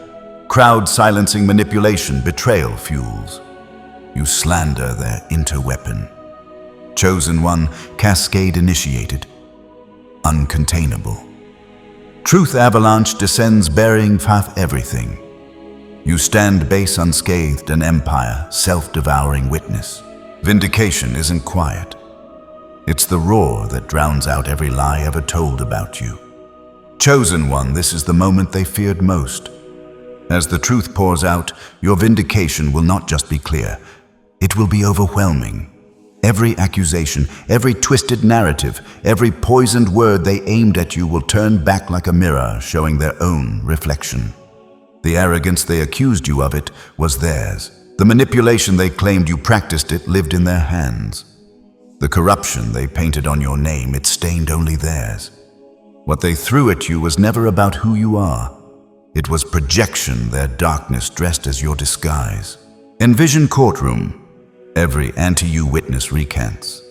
Crowd silencing manipulation, betrayal fuels. You slander their interweapon. Chosen one, cascade initiated. Uncontainable. Truth avalanche descends burying half everything. You stand base unscathed, an empire, self-devouring witness. Vindication isn't quiet. It's the roar that drowns out every lie ever told about you. Chosen one, this is the moment they feared most. As the truth pours out, your vindication will not just be clear, it will be overwhelming. Every accusation, every twisted narrative, every poisoned word they aimed at you will turn back like a mirror, showing their own reflection. The arrogance they accused you of it was theirs. The manipulation they claimed you practiced it lived in their hands. The corruption they painted on your name, it stained only theirs. What they threw at you was never about who you are. It was projection, their darkness dressed as your disguise. Envision courtroom. Every anti-you witness recants.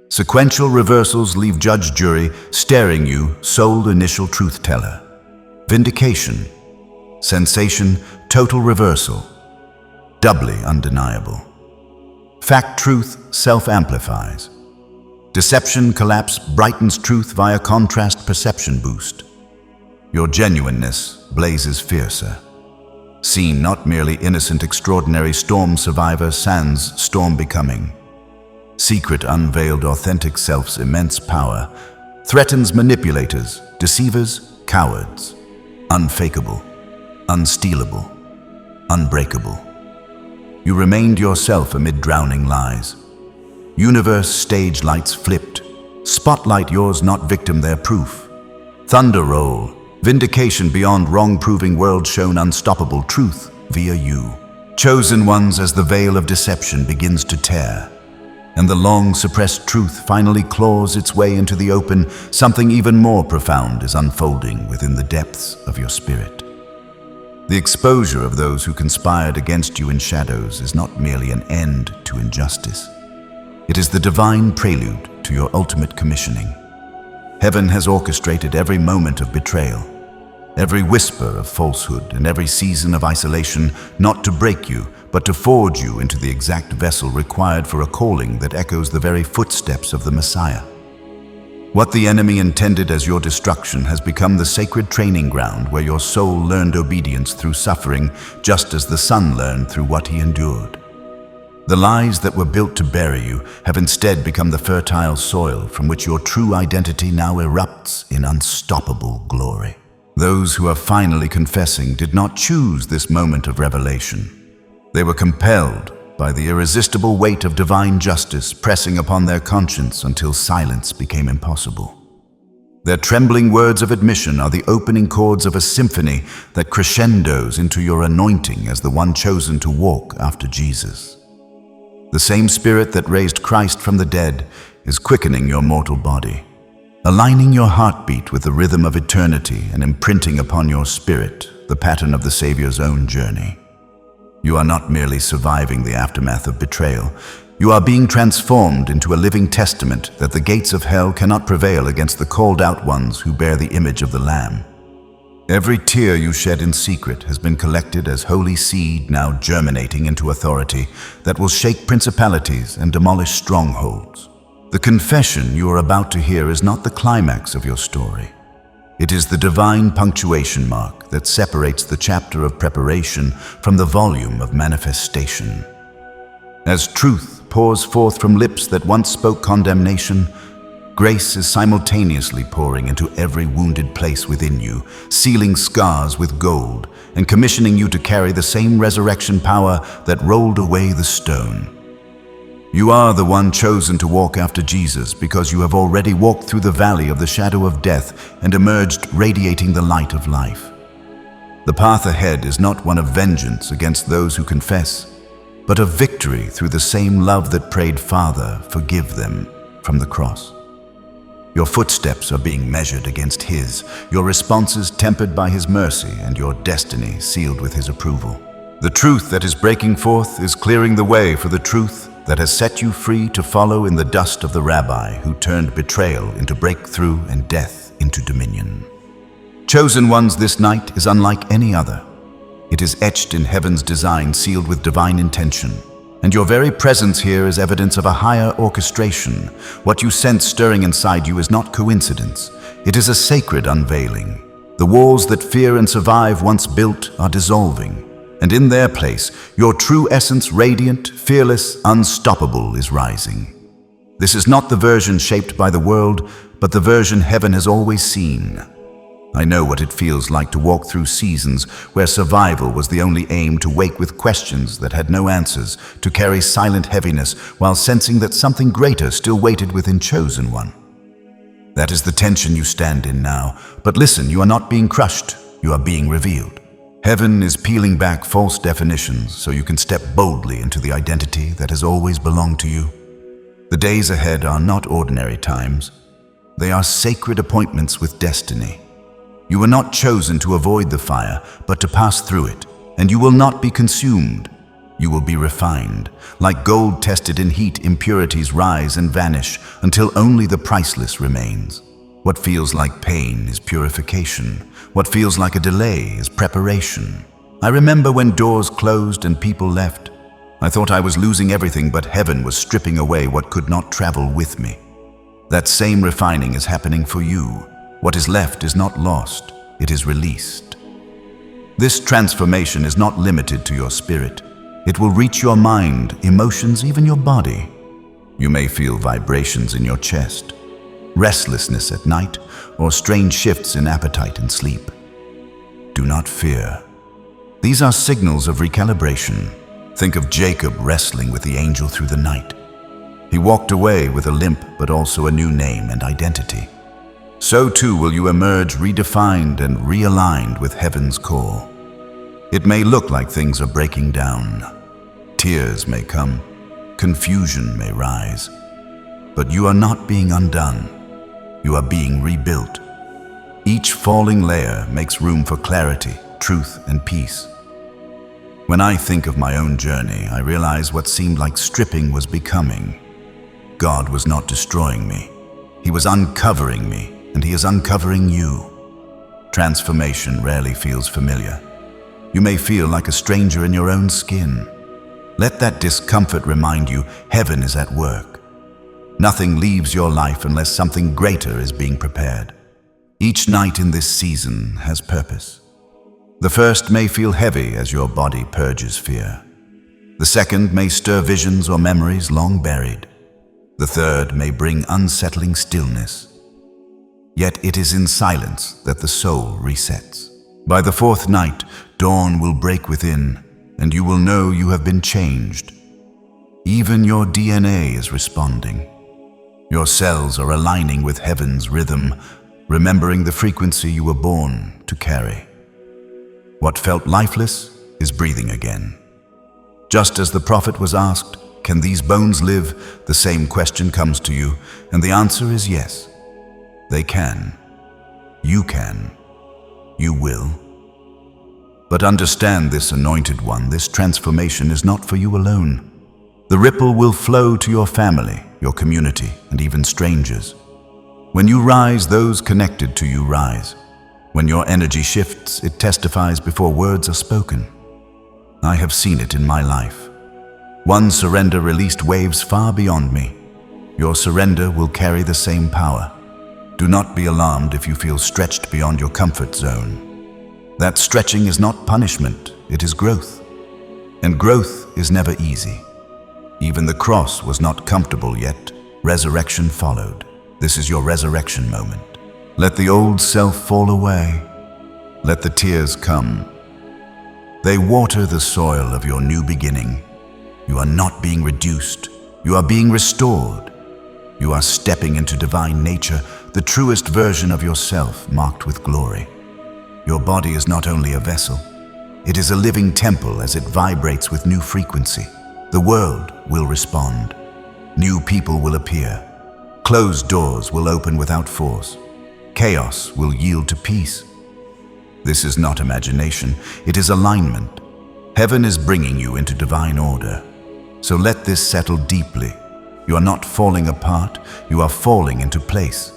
Sequential reversals leave judge, jury staring you, sole initial truth teller. Vindication. Sensation, total reversal. Doubly undeniable. Fact truth self-amplifies. Deception collapse brightens truth via contrast perception boost. Your genuineness blazes fiercer. Seen not merely innocent extraordinary storm survivor sans storm becoming. Secret unveiled authentic self's immense power threatens manipulators, deceivers, cowards. Unfakeable, unstealable, unbreakable. You remained yourself amid drowning lies. Universe stage lights flipped. Spotlight yours, not victim, their proof. Thunder roll. Vindication beyond wrong-proving world shown unstoppable truth via you. Chosen ones as the veil of deception begins to tear. And the long-suppressed truth finally claws its way into the open. Something even more profound is unfolding within the depths of your spirit. The exposure of those who conspired against you in shadows is not merely an end to injustice. It is the divine prelude to your ultimate commissioning. Heaven has orchestrated every moment of betrayal, every whisper of falsehood, and every season of isolation, not to break you, but to forge you into the exact vessel required for a calling that echoes the very footsteps of the Messiah. What the enemy intended as your destruction has become the sacred training ground where your soul learned obedience through suffering, just as the Son learned through what he endured. The lies that were built to bury you have instead become the fertile soil from which your true identity now erupts in unstoppable glory. Those who are finally confessing did not choose this moment of revelation. They were compelled by the irresistible weight of divine justice pressing upon their conscience until silence became impossible. Their trembling words of admission are the opening chords of a symphony that crescendos into your anointing as the one chosen to walk after Jesus. The same Spirit that raised Christ from the dead is quickening your mortal body, aligning your heartbeat with the rhythm of eternity and imprinting upon your spirit the pattern of the Savior's own journey. You are not merely surviving the aftermath of betrayal. You are being transformed into a living testament that the gates of hell cannot prevail against the called out ones who bear the image of the Lamb. Every tear you shed in secret has been collected as holy seed now germinating into authority that will shake principalities and demolish strongholds. The confession you are about to hear is not the climax of your story. It is the divine punctuation mark that separates the chapter of preparation from the volume of manifestation. As truth pours forth from lips that once spoke condemnation, grace is simultaneously pouring into every wounded place within you, sealing scars with gold and commissioning you to carry the same resurrection power that rolled away the stone. You are the one chosen to walk after Jesus because you have already walked through the valley of the shadow of death and emerged radiating the light of life. The path ahead is not one of vengeance against those who confess, but of victory through the same love that prayed, "Father, forgive them," from the cross. Your footsteps are being measured against His, your responses tempered by His mercy, and your destiny sealed with His approval. The truth that is breaking forth is clearing the way for the truth that has set you free to follow in the dust of the Rabbi who turned betrayal into breakthrough and death into dominion. Chosen ones, this night is unlike any other. It is etched in heaven's design, sealed with divine intention. And your very presence here is evidence of a higher orchestration. What you sense stirring inside you is not coincidence. It is a sacred unveiling. The walls that fear and survive once built are dissolving. And in their place, your true essence, radiant, fearless, unstoppable, is rising. This is not the version shaped by the world, but the version heaven has always seen. I know what it feels like to walk through seasons where survival was the only aim, to wake with questions that had no answers, to carry silent heaviness while sensing that something greater still waited within Chosen One. That is the tension you stand in now. But listen, you are not being crushed, you are being revealed. Heaven is peeling back false definitions so you can step boldly into the identity that has always belonged to you. The days ahead are not ordinary times. They are sacred appointments with destiny. You were not chosen to avoid the fire, but to pass through it, and you will not be consumed. You will be refined. Like gold tested in heat, impurities rise and vanish until only the priceless remains. What feels like pain is purification. What feels like a delay is preparation. I remember when doors closed and people left. I thought I was losing everything, but heaven was stripping away what could not travel with me. That same refining is happening for you. What is left is not lost, it is released. This transformation is not limited to your spirit. It will reach your mind, emotions, even your body. You may feel vibrations in your chest, restlessness at night, or strange shifts in appetite and sleep. Do not fear. These are signals of recalibration. Think of Jacob wrestling with the angel through the night. He walked away with a limp, but also a new name and identity. So too will you emerge redefined and realigned with heaven's call. It may look like things are breaking down. Tears may come, confusion may rise, but you are not being undone. You are being rebuilt. Each falling layer makes room for clarity, truth, and peace. When I think of my own journey, I realize what seemed like stripping was becoming. God was not destroying me. He was uncovering me, and He is uncovering you. Transformation rarely feels familiar. You may feel like a stranger in your own skin. Let that discomfort remind you heaven is at work. Nothing leaves your life unless something greater is being prepared. Each night in this season has purpose. The first may feel heavy as your body purges fear. The second may stir visions or memories long buried. The third may bring unsettling stillness. Yet it is in silence that the soul resets. By the fourth night, dawn will break within, and you will know you have been changed. Even your DNA is responding. Your cells are aligning with heaven's rhythm, remembering the frequency you were born to carry. What felt lifeless is breathing again. Just as the prophet was asked, "Can these bones live?" the same question comes to you, and the answer is yes. They can. You can. You will. But understand this, anointed one, this transformation is not for you alone. The ripple will flow to your family, your community, and even strangers. When you rise, those connected to you rise. When your energy shifts, it testifies before words are spoken. I have seen it in my life. One surrender released waves far beyond me. Your surrender will carry the same power. Do not be alarmed if you feel stretched beyond your comfort zone. That stretching is not punishment, it is growth. And growth is never easy. Even the cross was not comfortable, yet resurrection followed. This is your resurrection moment. Let the old self fall away. Let the tears come. They water the soil of your new beginning. You are not being reduced. You are being restored. You are stepping into divine nature, the truest version of yourself marked with glory. Your body is not only a vessel. It is a living temple as it vibrates with new frequency. The world will respond. New people will appear. Closed doors will open without force. Chaos will yield to peace. This is not imagination, it is alignment. Heaven is bringing you into divine order. So let this settle deeply. You are not falling apart, you are falling into place.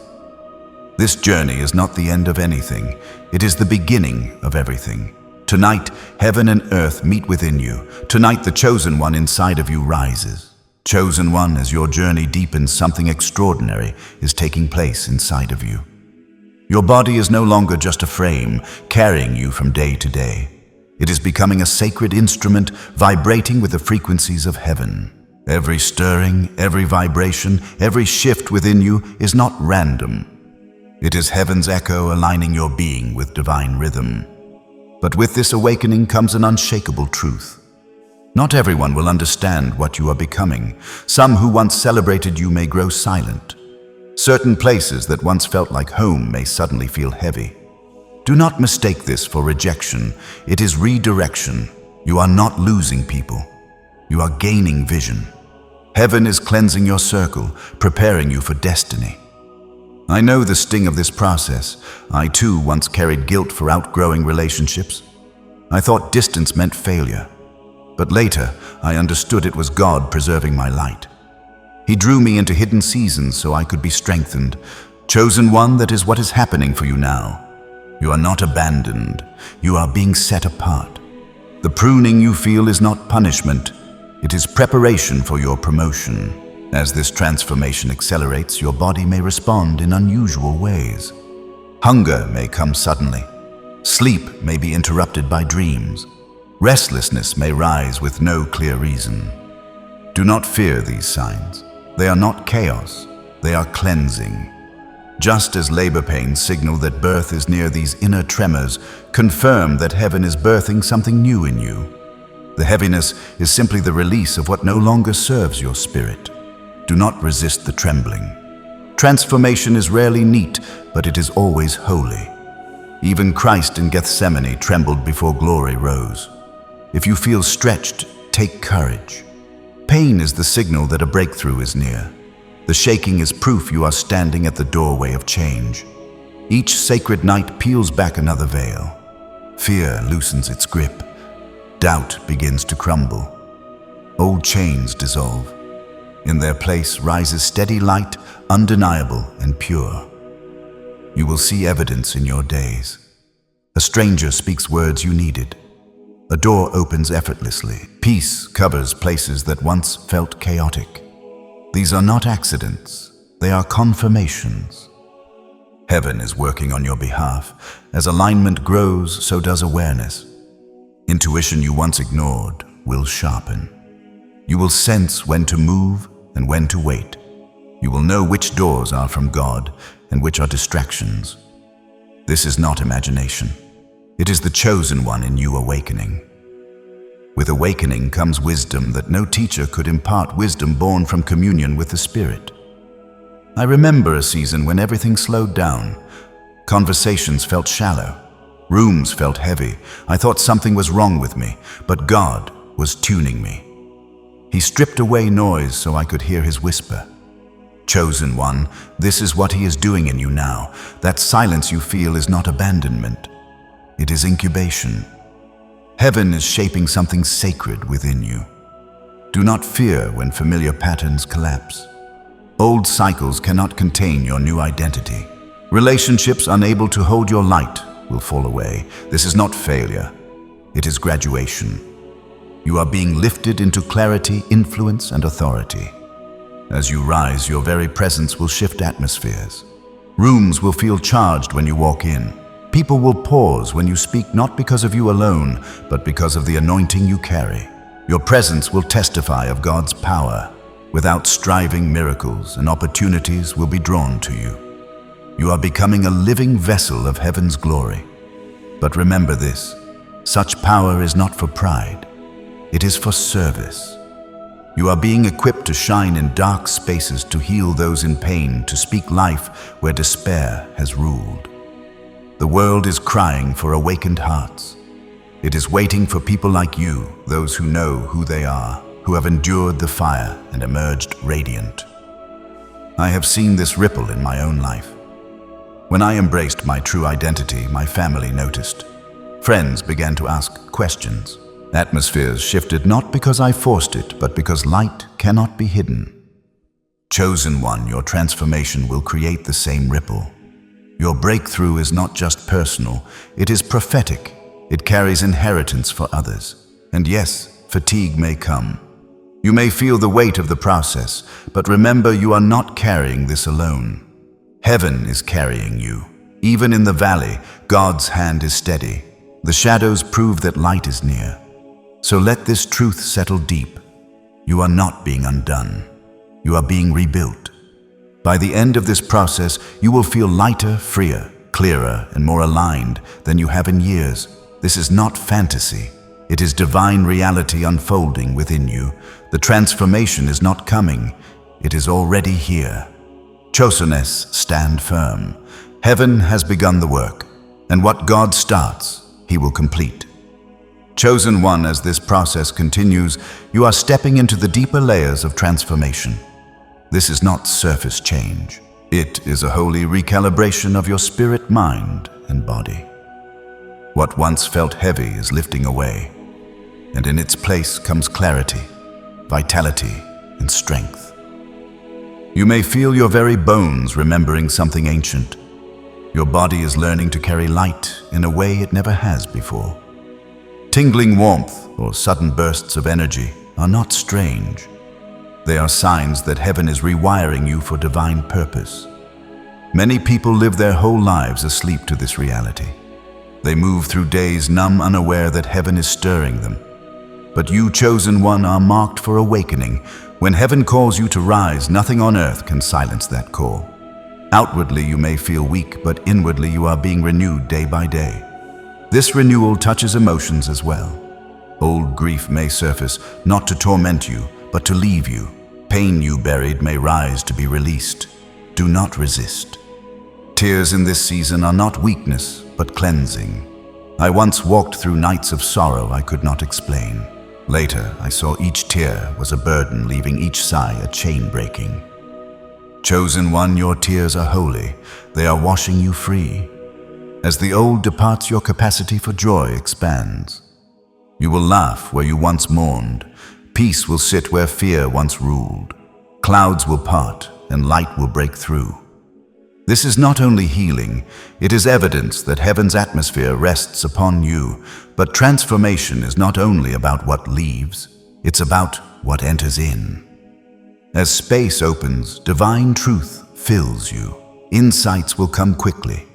This journey is not the end of anything, it is the beginning of everything. Tonight, heaven and earth meet within you. Tonight, the chosen one inside of you rises. Chosen one, as your journey deepens, something extraordinary is taking place inside of you. Your body is no longer just a frame, carrying you from day to day. It is becoming a sacred instrument, vibrating with the frequencies of heaven. Every stirring, every vibration, every shift within you is not random. It is heaven's echo aligning your being with divine rhythm. But with this awakening comes an unshakable truth. Not everyone will understand what you are becoming. Some who once celebrated you may grow silent. Certain places that once felt like home may suddenly feel heavy. Do not mistake this for rejection. It is redirection. You are not losing people. You are gaining vision. Heaven is cleansing your circle, preparing you for destiny. I know the sting of this process. I too once carried guilt for outgrowing relationships. I thought distance meant failure. But later, I understood it was God preserving my light. He drew me into hidden seasons so I could be strengthened. Chosen one, that is what is happening for you now. You are not abandoned. You are being set apart. The pruning you feel is not punishment. It is preparation for your promotion. As this transformation accelerates, your body may respond in unusual ways. Hunger may come suddenly. Sleep may be interrupted by dreams. Restlessness may rise with no clear reason. Do not fear these signs. They are not chaos, they are cleansing. Just as labor pains signal that birth is near, these inner tremors confirm that heaven is birthing something new in you. The heaviness is simply the release of what no longer serves your spirit. Do not resist the trembling. Transformation is rarely neat, but it is always holy. Even Christ in Gethsemane trembled before glory rose. If you feel stretched, take courage. Pain is the signal that a breakthrough is near. The shaking is proof you are standing at the doorway of change. Each sacred night peels back another veil. Fear loosens its grip. Doubt begins to crumble. Old chains dissolve. In their place rises steady light, undeniable and pure. You will see evidence in your days. A stranger speaks words you needed. A door opens effortlessly. Peace covers places that once felt chaotic. These are not accidents, they are confirmations. Heaven is working on your behalf. As alignment grows, so does awareness. Intuition you once ignored will sharpen. You will sense when to move and when to wait. You will know which doors are from God and which are distractions. This is not imagination. It is the chosen one in you awakening. With awakening comes wisdom that no teacher could impart, wisdom born from communion with the Spirit. I remember a season when everything slowed down. Conversations felt shallow. Rooms felt heavy. I thought something was wrong with me, but God was tuning me. He stripped away noise so I could hear His whisper. Chosen one, this is what He is doing in you now. That silence you feel is not abandonment. It is incubation. Heaven is shaping something sacred within you. Do not fear when familiar patterns collapse. Old cycles cannot contain your new identity. Relationships unable to hold your light will fall away. This is not failure. It is graduation. You are being lifted into clarity, influence, and authority. As you rise, your very presence will shift atmospheres. Rooms will feel charged when you walk in. People will pause when you speak, not because of you alone, but because of the anointing you carry. Your presence will testify of God's power. Without striving, miracles and opportunities will be drawn to you. You are becoming a living vessel of heaven's glory. But remember this, such power is not for pride. It is for service. You are being equipped to shine in dark spaces, to heal those in pain, to speak life where despair has ruled. The world is crying for awakened hearts. It is waiting for people like you, those who know who they are, who have endured the fire and emerged radiant. I have seen this ripple in my own life. When I embraced my true identity, my family noticed. Friends began to ask questions. Atmospheres shifted not because I forced it, but because light cannot be hidden. Chosen one, your transformation will create the same ripple. Your breakthrough is not just personal, it is prophetic. It carries inheritance for others. And yes, fatigue may come. You may feel the weight of the process, but remember you are not carrying this alone. Heaven is carrying you. Even in the valley, God's hand is steady. The shadows prove that light is near. So let this truth settle deep. You are not being undone. You are being rebuilt. By the end of this process, you will feel lighter, freer, clearer, and more aligned than you have in years. This is not fantasy. It is divine reality unfolding within you. The transformation is not coming. It is already here. Chosenness, stand firm. Heaven has begun the work, and what God starts, He will complete. Chosen one, as this process continues, you are stepping into the deeper layers of transformation. This is not surface change. It is a holy recalibration of your spirit, mind, and body. What once felt heavy is lifting away, and in its place comes clarity, vitality, and strength. You may feel your very bones remembering something ancient. Your body is learning to carry light in a way it never has before. Tingling warmth or sudden bursts of energy are not strange. They are signs that heaven is rewiring you for divine purpose. Many people live their whole lives asleep to this reality. They move through days numb, unaware that heaven is stirring them. But you, chosen one, are marked for awakening. When heaven calls you to rise, nothing on earth can silence that call. Outwardly you may feel weak, but inwardly you are being renewed day by day. This renewal touches emotions as well. Old grief may surface, not to torment you, but to leave you. Pain you buried may rise to be released. Do not resist. Tears in this season are not weakness, but cleansing. I once walked through nights of sorrow I could not explain. Later, I saw each tear was a burden, leaving each sigh a chain breaking. Chosen one, your tears are holy. They are washing you free. As the old departs, your capacity for joy expands. You will laugh where you once mourned. Peace will sit where fear once ruled. Clouds will part and light will break through. This is not only healing, it is evidence that heaven's atmosphere rests upon you. But transformation is not only about what leaves, it's about what enters in. As space opens, divine truth fills you. Insights will come quickly.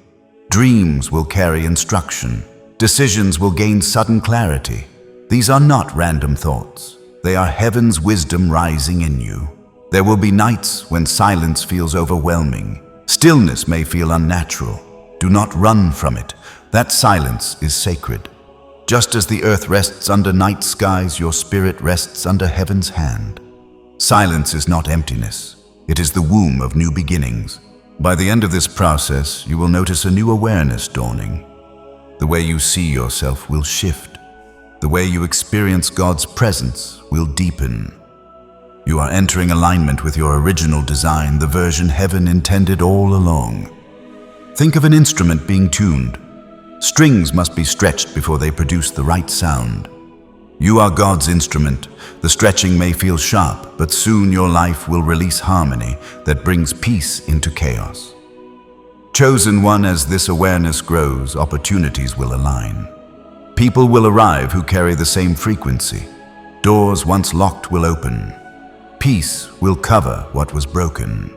Dreams will carry instruction. Decisions will gain sudden clarity. These are not random thoughts. They are heaven's wisdom rising in you. There will be nights when silence feels overwhelming. Stillness may feel unnatural. Do not run from it. That silence is sacred. Just as the earth rests under night skies, your spirit rests under heaven's hand. Silence is not emptiness. It is the womb of new beginnings. By the end of this process, you will notice a new awareness dawning. The way you see yourself will shift. The way you experience God's presence will deepen. You are entering alignment with your original design, the version heaven intended all along. Think of an instrument being tuned. Strings must be stretched before they produce the right sound. You are God's instrument. The stretching may feel sharp, but soon your life will release harmony that brings peace into chaos. Chosen one, as this awareness grows, opportunities will align. People will arrive who carry the same frequency. Doors once locked will open. Peace will cover what was broken.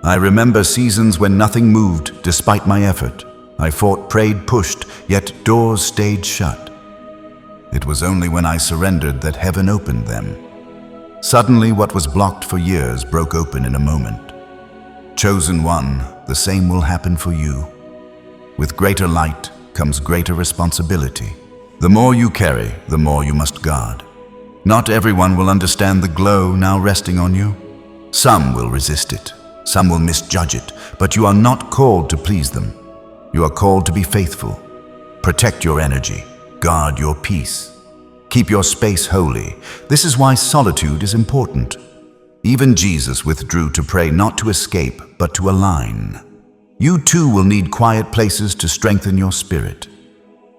I remember seasons when nothing moved despite my effort. I fought, prayed, pushed, yet doors stayed shut. It was only when I surrendered that heaven opened them. Suddenly, what was blocked for years broke open in a moment. Chosen one, the same will happen for you. With greater light comes greater responsibility. The more you carry, the more you must guard. Not everyone will understand the glow now resting on you. Some will resist it. Some will misjudge it. But you are not called to please them. You are called to be faithful. Protect your energy. Guard your peace. Keep your space holy. This is why solitude is important. Even Jesus withdrew to pray, not to escape, but to align. You too will need quiet places to strengthen your spirit.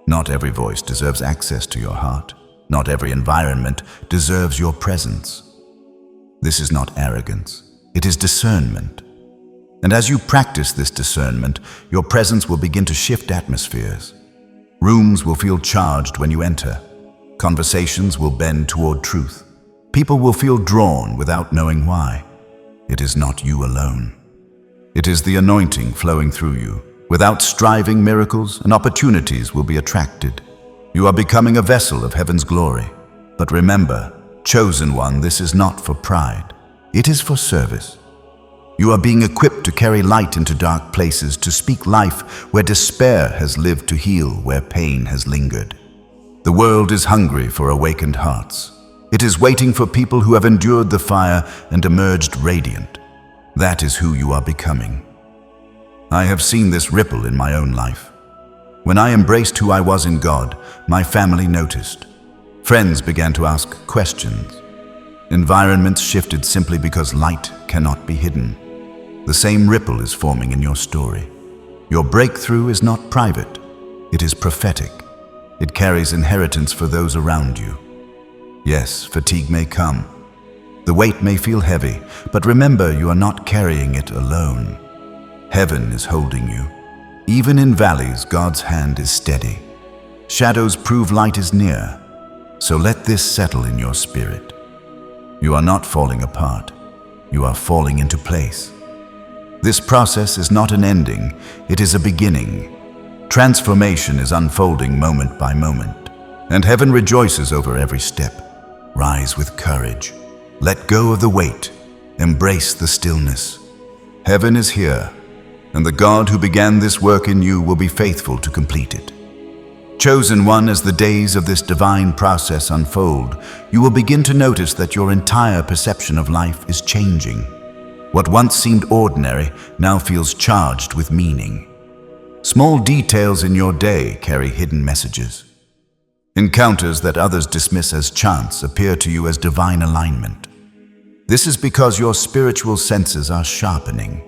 Not every voice deserves access to your heart. Not every environment deserves your presence. This is not arrogance. It is discernment. And as you practice this discernment, your presence will begin to shift atmospheres. Rooms will feel charged when you enter. Conversations will bend toward truth. People will feel drawn without knowing why. It is not you alone. It is the anointing flowing through you. Without striving, miracles and opportunities will be attracted. You are becoming a vessel of heaven's glory. But remember, chosen one, this is not for pride. It is for service. You are being equipped to carry light into dark places, to speak life where despair has lived, to heal where pain has lingered. The world is hungry for awakened hearts. It is waiting for people who have endured the fire and emerged radiant. That is who you are becoming. I have seen this ripple in my own life. When I embraced who I was in God, my family noticed. Friends began to ask questions. Environments shifted simply because light cannot be hidden. The same ripple is forming in your story. Your breakthrough is not private. It is prophetic. It carries inheritance for those around you. Yes, fatigue may come. The weight may feel heavy, but remember, you are not carrying it alone. Heaven is holding you. Even in valleys, God's hand is steady. Shadows prove light is near. So let this settle in your spirit. You are not falling apart. You are falling into place. This process is not an ending. It is a beginning. Transformation is unfolding moment by moment. And heaven rejoices over every step. Rise with courage. Let go of the weight. Embrace the stillness. Heaven is here. And the God who began this work in you will be faithful to complete it. Chosen one, as the days of this divine process unfold, you will begin to notice that your entire perception of life is changing. What once seemed ordinary now feels charged with meaning. Small details in your day carry hidden messages. Encounters that others dismiss as chance appear to you as divine alignment. This is because your spiritual senses are sharpening.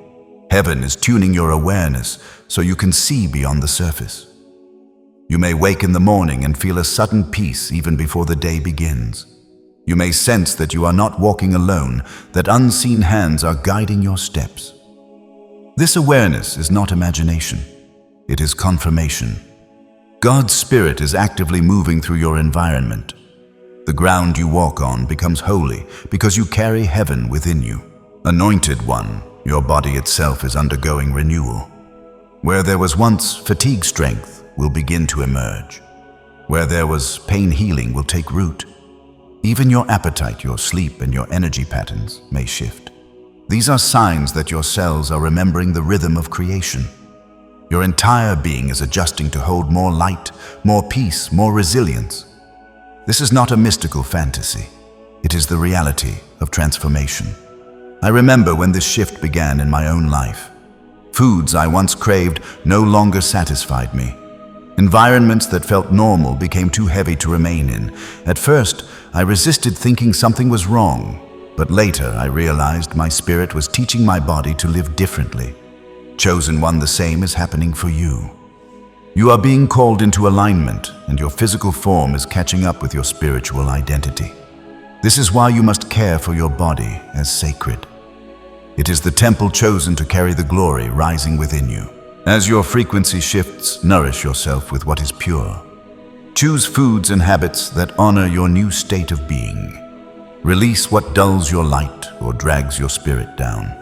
Heaven is tuning your awareness so you can see beyond the surface. You may wake in the morning and feel a sudden peace even before the day begins. You may sense that you are not walking alone, that unseen hands are guiding your steps. This awareness is not imagination. It is confirmation. God's Spirit is actively moving through your environment. The ground you walk on becomes holy because you carry heaven within you. Anointed one, your body itself is undergoing renewal. Where there was once fatigue, strength will begin to emerge. Where there was pain, healing will take root. Even your appetite, your sleep, and your energy patterns may shift. These are signs that your cells are remembering the rhythm of creation. Your entire being is adjusting to hold more light, more peace, more resilience. This is not a mystical fantasy. It is the reality of transformation. I remember when this shift began in my own life. Foods I once craved no longer satisfied me. Environments that felt normal became too heavy to remain in. At first, I resisted, thinking something was wrong. But later, I realized my spirit was teaching my body to live differently. Chosen one, the same is happening for you. You are being called into alignment, and your physical form is catching up with your spiritual identity. This is why you must care for your body as sacred. It is the temple chosen to carry the glory rising within you. As your frequency shifts, nourish yourself with what is pure. Choose foods and habits that honor your new state of being. Release what dulls your light or drags your spirit down.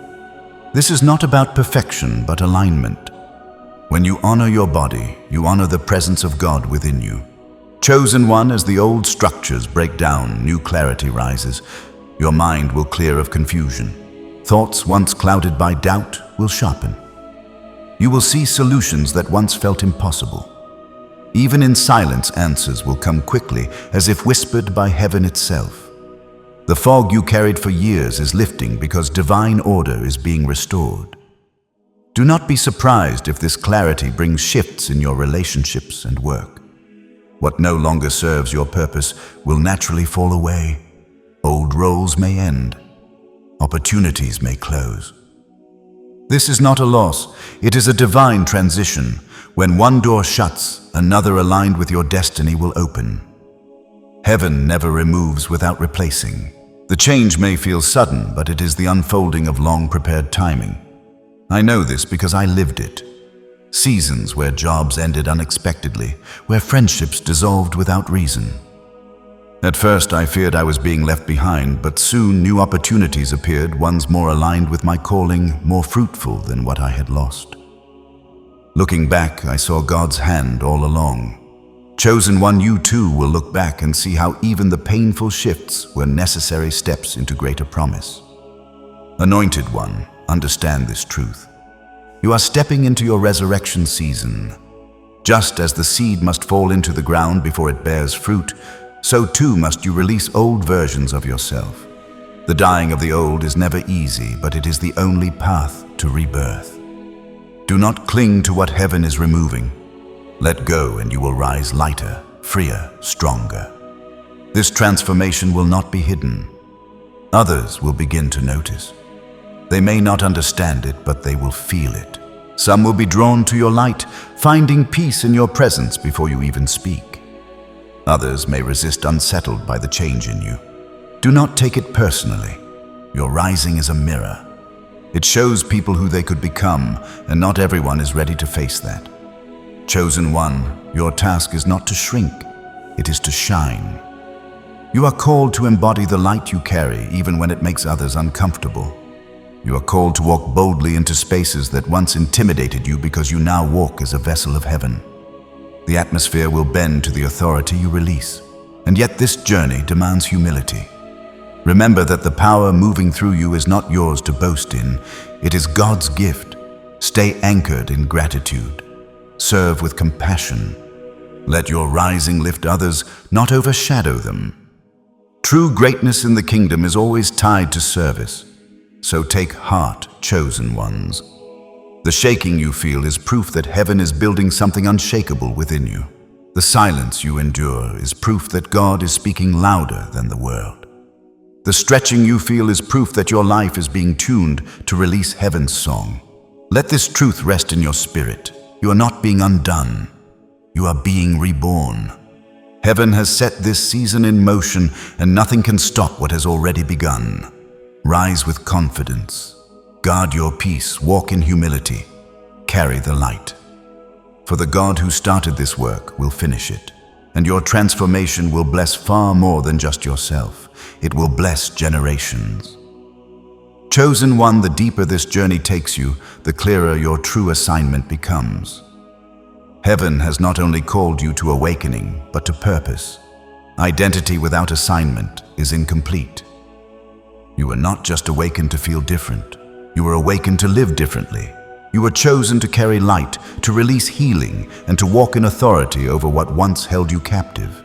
This is not about perfection, but alignment. When you honor your body, you honor the presence of God within you. Chosen one, as the old structures break down, new clarity rises. Your mind will clear of confusion. Thoughts once clouded by doubt will sharpen. You will see solutions that once felt impossible. Even in silence, answers will come quickly, as if whispered by heaven itself. The fog you carried for years is lifting because divine order is being restored. Do not be surprised if this clarity brings shifts in your relationships and work. What no longer serves your purpose will naturally fall away. Old roles may end. Opportunities may close. This is not a loss. It is a divine transition. When one door shuts, another aligned with your destiny will open. Heaven never removes without replacing. The change may feel sudden, but it is the unfolding of long-prepared timing. I know this because I lived it. Seasons where jobs ended unexpectedly, where friendships dissolved without reason. At first, I feared I was being left behind, but soon new opportunities appeared, ones more aligned with my calling, more fruitful than what I had lost. Looking back, I saw God's hand all along. Chosen one, you too will look back and see how even the painful shifts were necessary steps into greater promise. Anointed one, understand this truth. You are stepping into your resurrection season. Just as the seed must fall into the ground before it bears fruit, so too must you release old versions of yourself. The dying of the old is never easy, but it is the only path to rebirth. Do not cling to what heaven is removing. Let go and you will rise lighter, freer, stronger. This transformation will not be hidden. Others will begin to notice. They may not understand it, but they will feel it. Some will be drawn to your light, finding peace in your presence before you even speak. Others may resist, unsettled by the change in you. Do not take it personally. Your rising is a mirror. It shows people who they could become, and not everyone is ready to face that. Chosen one, your task is not to shrink, it is to shine. You are called to embody the light you carry, even when it makes others uncomfortable. You are called to walk boldly into spaces that once intimidated you because you now walk as a vessel of heaven. The atmosphere will bend to the authority you release, and yet this journey demands humility. Remember that the power moving through you is not yours to boast in, it is God's gift. Stay anchored in gratitude. Serve with compassion. Let your rising lift others, not overshadow them. True greatness in the kingdom is always tied to service. So take heart, chosen ones. The shaking you feel is proof that heaven is building something unshakable within you. The silence you endure is proof that God is speaking louder than the world. The stretching you feel is proof that your life is being tuned to release heaven's song. Let this truth rest in your spirit. You are not being undone. You are being reborn. Heaven has set this season in motion, and nothing can stop what has already begun. Rise with confidence. Guard your peace, walk in humility, carry the light. For the God who started this work will finish it, and your transformation will bless far more than just yourself. It will bless generations. Chosen one, the deeper this journey takes you, the clearer your true assignment becomes. Heaven has not only called you to awakening, but to purpose. Identity without assignment is incomplete. You were not just awakened to feel different. You were awakened to live differently. You were chosen to carry light, to release healing, and to walk in authority over what once held you captive.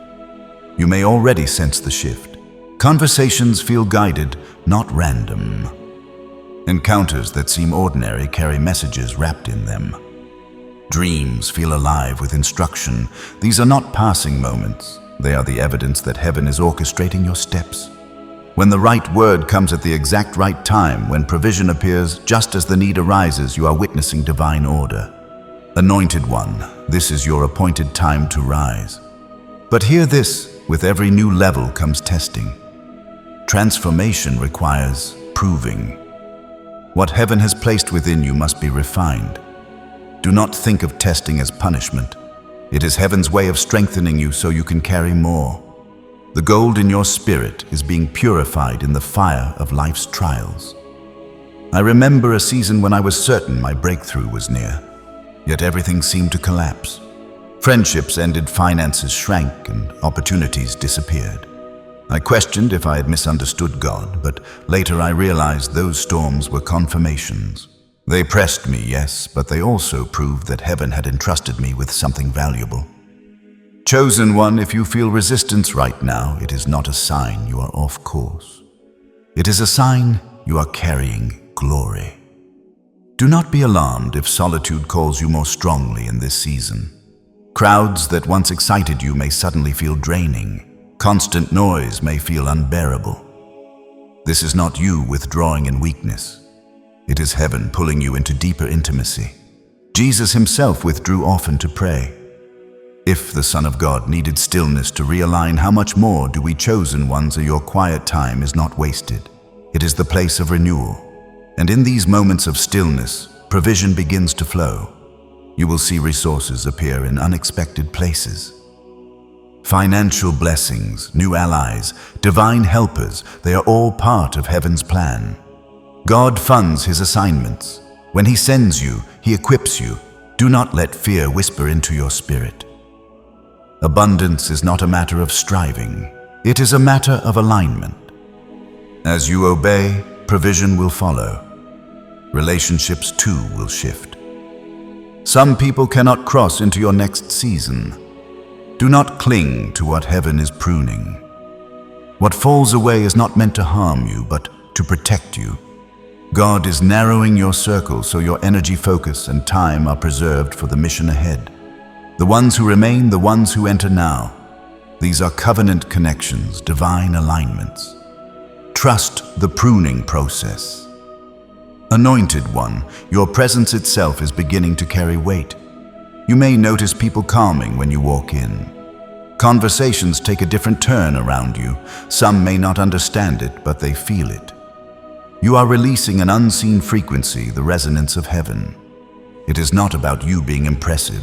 You may already sense the shift. Conversations feel guided, not random. Encounters that seem ordinary carry messages wrapped in them. Dreams feel alive with instruction. These are not passing moments. They are the evidence that heaven is orchestrating your steps. When the right word comes at the exact right time, when provision appears just as the need arises, you are witnessing divine order. Anointed one, this is your appointed time to rise. But hear this, with every new level comes testing. Transformation requires proving. What heaven has placed within you must be refined. Do not think of testing as punishment. It is heaven's way of strengthening you so you can carry more. The gold in your spirit is being purified in the fire of life's trials. I remember a season when I was certain my breakthrough was near, yet everything seemed to collapse. Friendships ended, finances shrank, and opportunities disappeared. I questioned if I had misunderstood God, but later I realized those storms were confirmations. They pressed me, yes, but they also proved that heaven had entrusted me with something valuable. Chosen one, if you feel resistance right now, it is not a sign you are off course. It is a sign you are carrying glory. Do not be alarmed if solitude calls you more strongly in this season. Crowds that once excited you may suddenly feel draining. Constant noise may feel unbearable. This is not you withdrawing in weakness. It is heaven pulling you into deeper intimacy. Jesus himself withdrew often to pray. If the Son of God needed stillness to realign, how much more do we chosen ones? Your quiet time is not wasted. It is the place of renewal. And in these moments of stillness, provision begins to flow. You will see resources appear in unexpected places. Financial blessings, new allies, divine helpers, they are all part of heaven's plan. God funds his assignments. When he sends you, he equips you. Do not let fear whisper into your spirit. Abundance is not a matter of striving. It is a matter of alignment. As you obey, provision will follow. Relationships too will shift. Some people cannot cross into your next season. Do not cling to what heaven is pruning. What falls away is not meant to harm you, but to protect you. God is narrowing your circle so your energy, focus, and time are preserved for the mission ahead. The ones who remain, the ones who enter now. These are covenant connections, divine alignments. Trust the pruning process. Anointed one, your presence itself is beginning to carry weight. You may notice people calming when you walk in. Conversations take a different turn around you. Some may not understand it, but they feel it. You are releasing an unseen frequency, the resonance of heaven. It is not about you being impressive.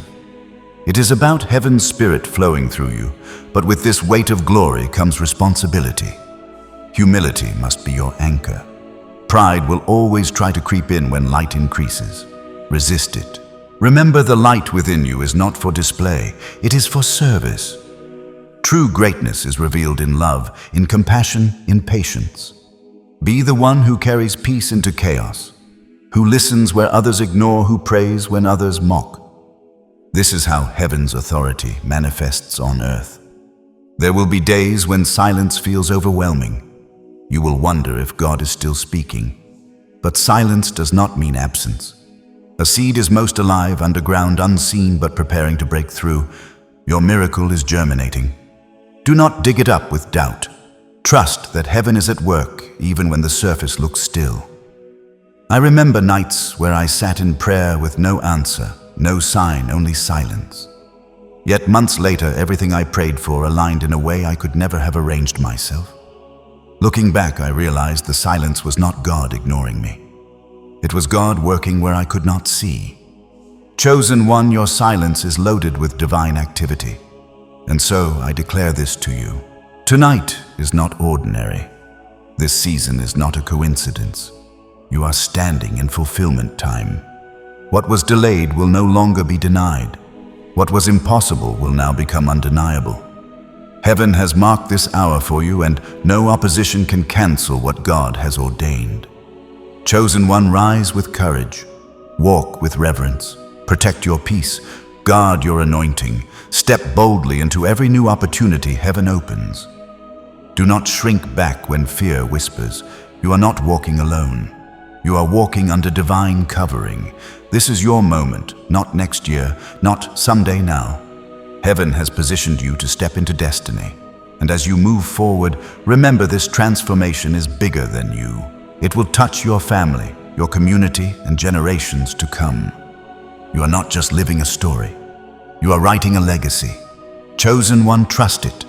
It is about heaven's spirit flowing through you, but with this weight of glory comes responsibility. Humility must be your anchor. Pride will always try to creep in when light increases. Resist it. Remember, the light within you is not for display, it is for service. True greatness is revealed in love, in compassion, in patience. Be the one who carries peace into chaos, who listens where others ignore, who prays when others mock. This is how heaven's authority manifests on earth. There will be days when silence feels overwhelming. You will wonder if God is still speaking. But silence does not mean absence. A seed is most alive underground, unseen but preparing to break through. Your miracle is germinating. Do not dig it up with doubt. Trust that heaven is at work even when the surface looks still. I remember nights where I sat in prayer with no answer, no sign, only silence. Yet months later, everything I prayed for aligned in a way I could never have arranged myself. Looking back, I realized the silence was not God ignoring me. It was God working where I could not see. Chosen one, your silence is loaded with divine activity. And so I declare this to you. Tonight is not ordinary. This season is not a coincidence. You are standing in fulfillment time. What was delayed will no longer be denied. What was impossible will now become undeniable. Heaven has marked this hour for you, and no opposition can cancel what God has ordained. Chosen one, rise with courage. Walk with reverence. Protect your peace. Guard your anointing. Step boldly into every new opportunity heaven opens. Do not shrink back when fear whispers. You are not walking alone. You are walking under divine covering. This is your moment, not next year, not someday now. Heaven has positioned you to step into destiny. And as you move forward, remember this transformation is bigger than you. It will touch your family, your community, and generations to come. You are not just living a story. You are writing a legacy. Chosen one, trust it.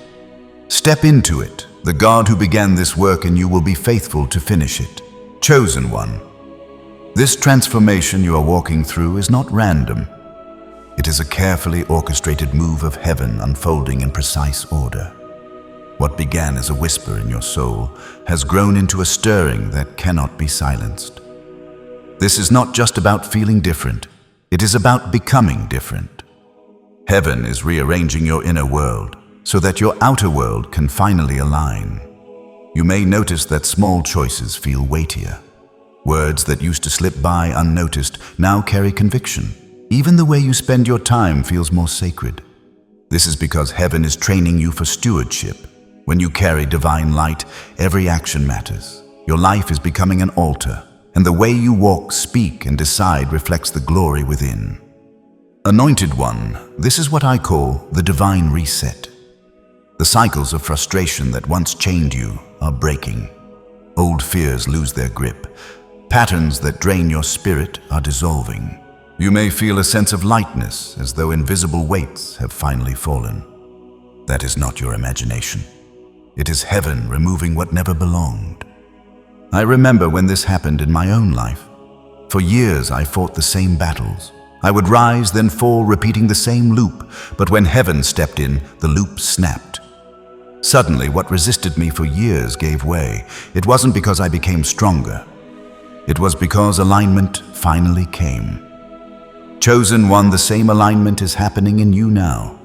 Step into it. The God who began this work in you will be faithful to finish it. Chosen one. This transformation you are walking through is not random. It is a carefully orchestrated move of heaven unfolding in precise order. What began as a whisper in your soul has grown into a stirring that cannot be silenced. This is not just about feeling different. It is about becoming different. Heaven is rearranging your inner world so that your outer world can finally align. You may notice that small choices feel weightier. Words that used to slip by unnoticed now carry conviction. Even the way you spend your time feels more sacred. This is because heaven is training you for stewardship. When you carry divine light, every action matters. Your life is becoming an altar, and the way you walk, speak, and decide reflects the glory within. Anointed one, this is what I call the divine reset. The cycles of frustration that once chained you are breaking. Old fears lose their grip. Patterns that drain your spirit are dissolving. You may feel a sense of lightness, as though invisible weights have finally fallen. That is not your imagination. It is heaven removing what never belonged. I remember when this happened in my own life. For years I fought the same battles. I would rise, then fall, repeating the same loop. But when heaven stepped in, the loop snapped. Suddenly, what resisted me for years gave way. It wasn't because I became stronger. It was because alignment finally came. Chosen one, the same alignment is happening in you now.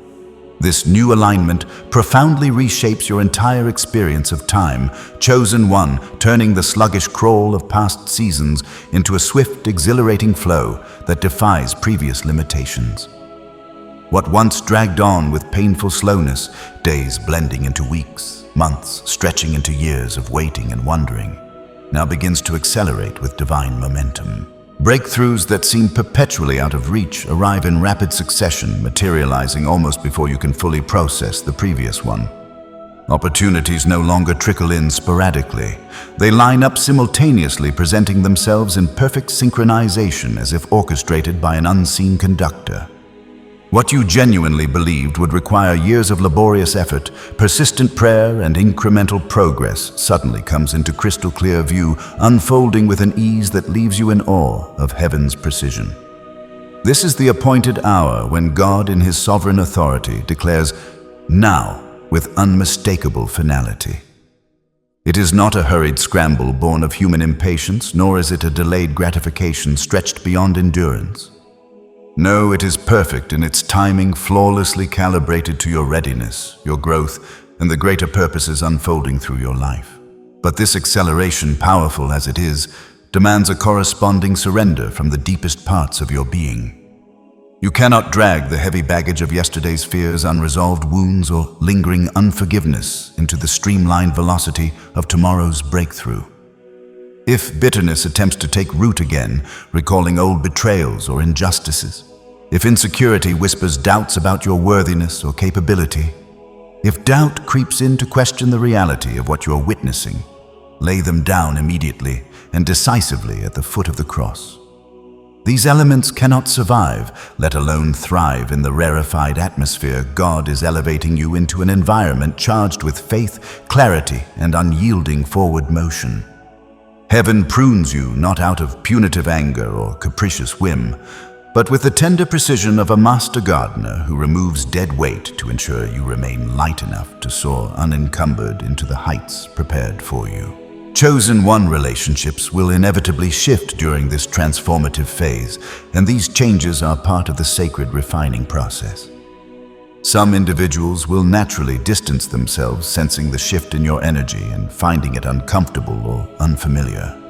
This new alignment profoundly reshapes your entire experience of time. Chosen one, turning the sluggish crawl of past seasons into a swift, exhilarating flow that defies previous limitations. What once dragged on with painful slowness, days blending into weeks, months stretching into years of waiting and wondering, now begins to accelerate with divine momentum. Breakthroughs that seem perpetually out of reach arrive in rapid succession, materializing almost before you can fully process the previous one. Opportunities no longer trickle in sporadically. They line up simultaneously, presenting themselves in perfect synchronization as if orchestrated by an unseen conductor. What you genuinely believed would require years of laborious effort, persistent prayer, and incremental progress suddenly comes into crystal clear view, unfolding with an ease that leaves you in awe of heaven's precision. This is the appointed hour when God, in his sovereign authority, declares, "Now," with unmistakable finality. It is not a hurried scramble born of human impatience, nor is it a delayed gratification stretched beyond endurance. No, it is perfect in its timing, flawlessly calibrated to your readiness, your growth, and the greater purposes unfolding through your life. But this acceleration, powerful as it is, demands a corresponding surrender from the deepest parts of your being. You cannot drag the heavy baggage of yesterday's fears, unresolved wounds, or lingering unforgiveness into the streamlined velocity of tomorrow's breakthrough. If bitterness attempts to take root again, recalling old betrayals or injustices, if insecurity whispers doubts about your worthiness or capability, if doubt creeps in to question the reality of what you are witnessing, lay them down immediately and decisively at the foot of the cross. These elements cannot survive, let alone thrive in the rarefied atmosphere God is elevating you into, an environment charged with faith, clarity, and unyielding forward motion. Heaven prunes you not out of punitive anger or capricious whim, but with the tender precision of a master gardener who removes dead weight to ensure you remain light enough to soar unencumbered into the heights prepared for you. Chosen one relationships will inevitably shift during this transformative phase, and these changes are part of the sacred refining process. Some individuals will naturally distance themselves, sensing the shift in your energy and finding it uncomfortable or unfamiliar.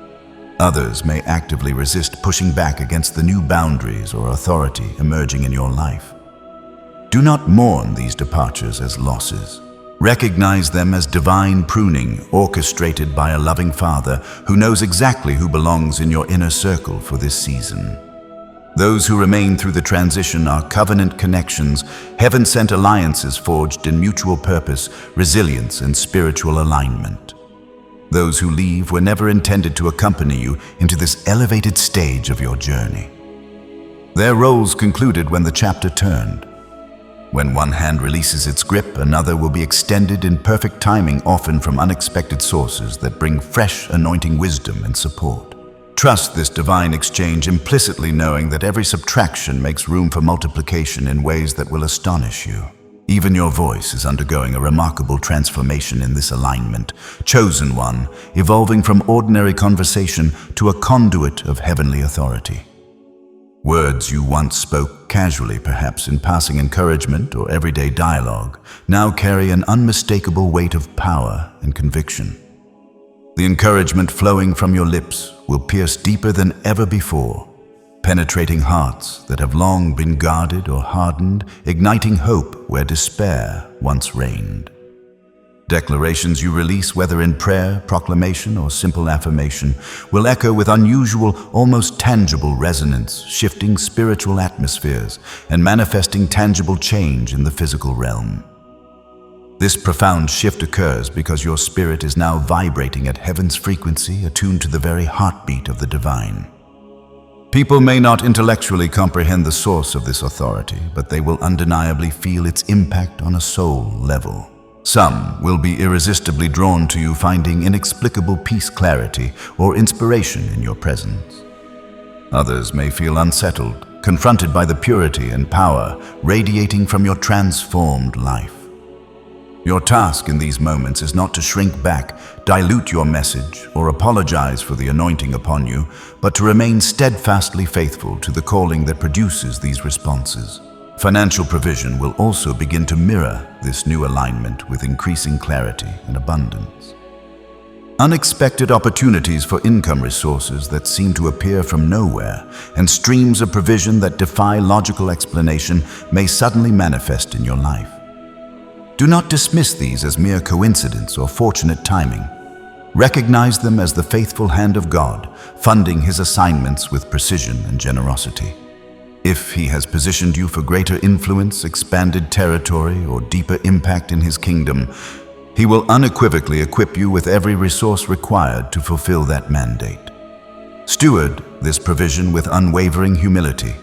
Others may actively resist pushing back against the new boundaries or authority emerging in your life. Do not mourn these departures as losses. Recognize them as divine pruning orchestrated by a loving Father who knows exactly who belongs in your inner circle for this season. Those who remain through the transition are covenant connections, heaven-sent alliances forged in mutual purpose, resilience, and spiritual alignment. Those who leave were never intended to accompany you into this elevated stage of your journey. Their roles concluded when the chapter turned. When one hand releases its grip, another will be extended in perfect timing, often from unexpected sources that bring fresh, anointing wisdom and support. Trust this divine exchange, implicitly knowing that every subtraction makes room for multiplication in ways that will astonish you. Even your voice is undergoing a remarkable transformation in this alignment. Chosen one, evolving from ordinary conversation to a conduit of heavenly authority. Words you once spoke casually, perhaps in passing encouragement or everyday dialogue, now carry an unmistakable weight of power and conviction. The encouragement flowing from your lips will pierce deeper than ever before, penetrating hearts that have long been guarded or hardened, igniting hope where despair once reigned. Declarations you release, whether in prayer, proclamation, or simple affirmation, will echo with unusual, almost tangible resonance, shifting spiritual atmospheres and manifesting tangible change in the physical realm. This profound shift occurs because your spirit is now vibrating at heaven's frequency, attuned to the very heartbeat of the divine. People may not intellectually comprehend the source of this authority, but they will undeniably feel its impact on a soul level. Some will be irresistibly drawn to you, finding inexplicable peace, clarity, or inspiration in your presence. Others may feel unsettled, confronted by the purity and power radiating from your transformed life. Your task in these moments is not to shrink back, dilute your message, or apologize for the anointing upon you, but to remain steadfastly faithful to the calling that produces these responses. Financial provision will also begin to mirror this new alignment with increasing clarity and abundance. Unexpected opportunities for income resources that seem to appear from nowhere and streams of provision that defy logical explanation may suddenly manifest in your life. Do not dismiss these as mere coincidence or fortunate timing. Recognize them as the faithful hand of God, funding His assignments with precision and generosity. If He has positioned you for greater influence, expanded territory, or deeper impact in His kingdom, He will unequivocally equip you with every resource required to fulfill that mandate. Steward this provision with unwavering humility,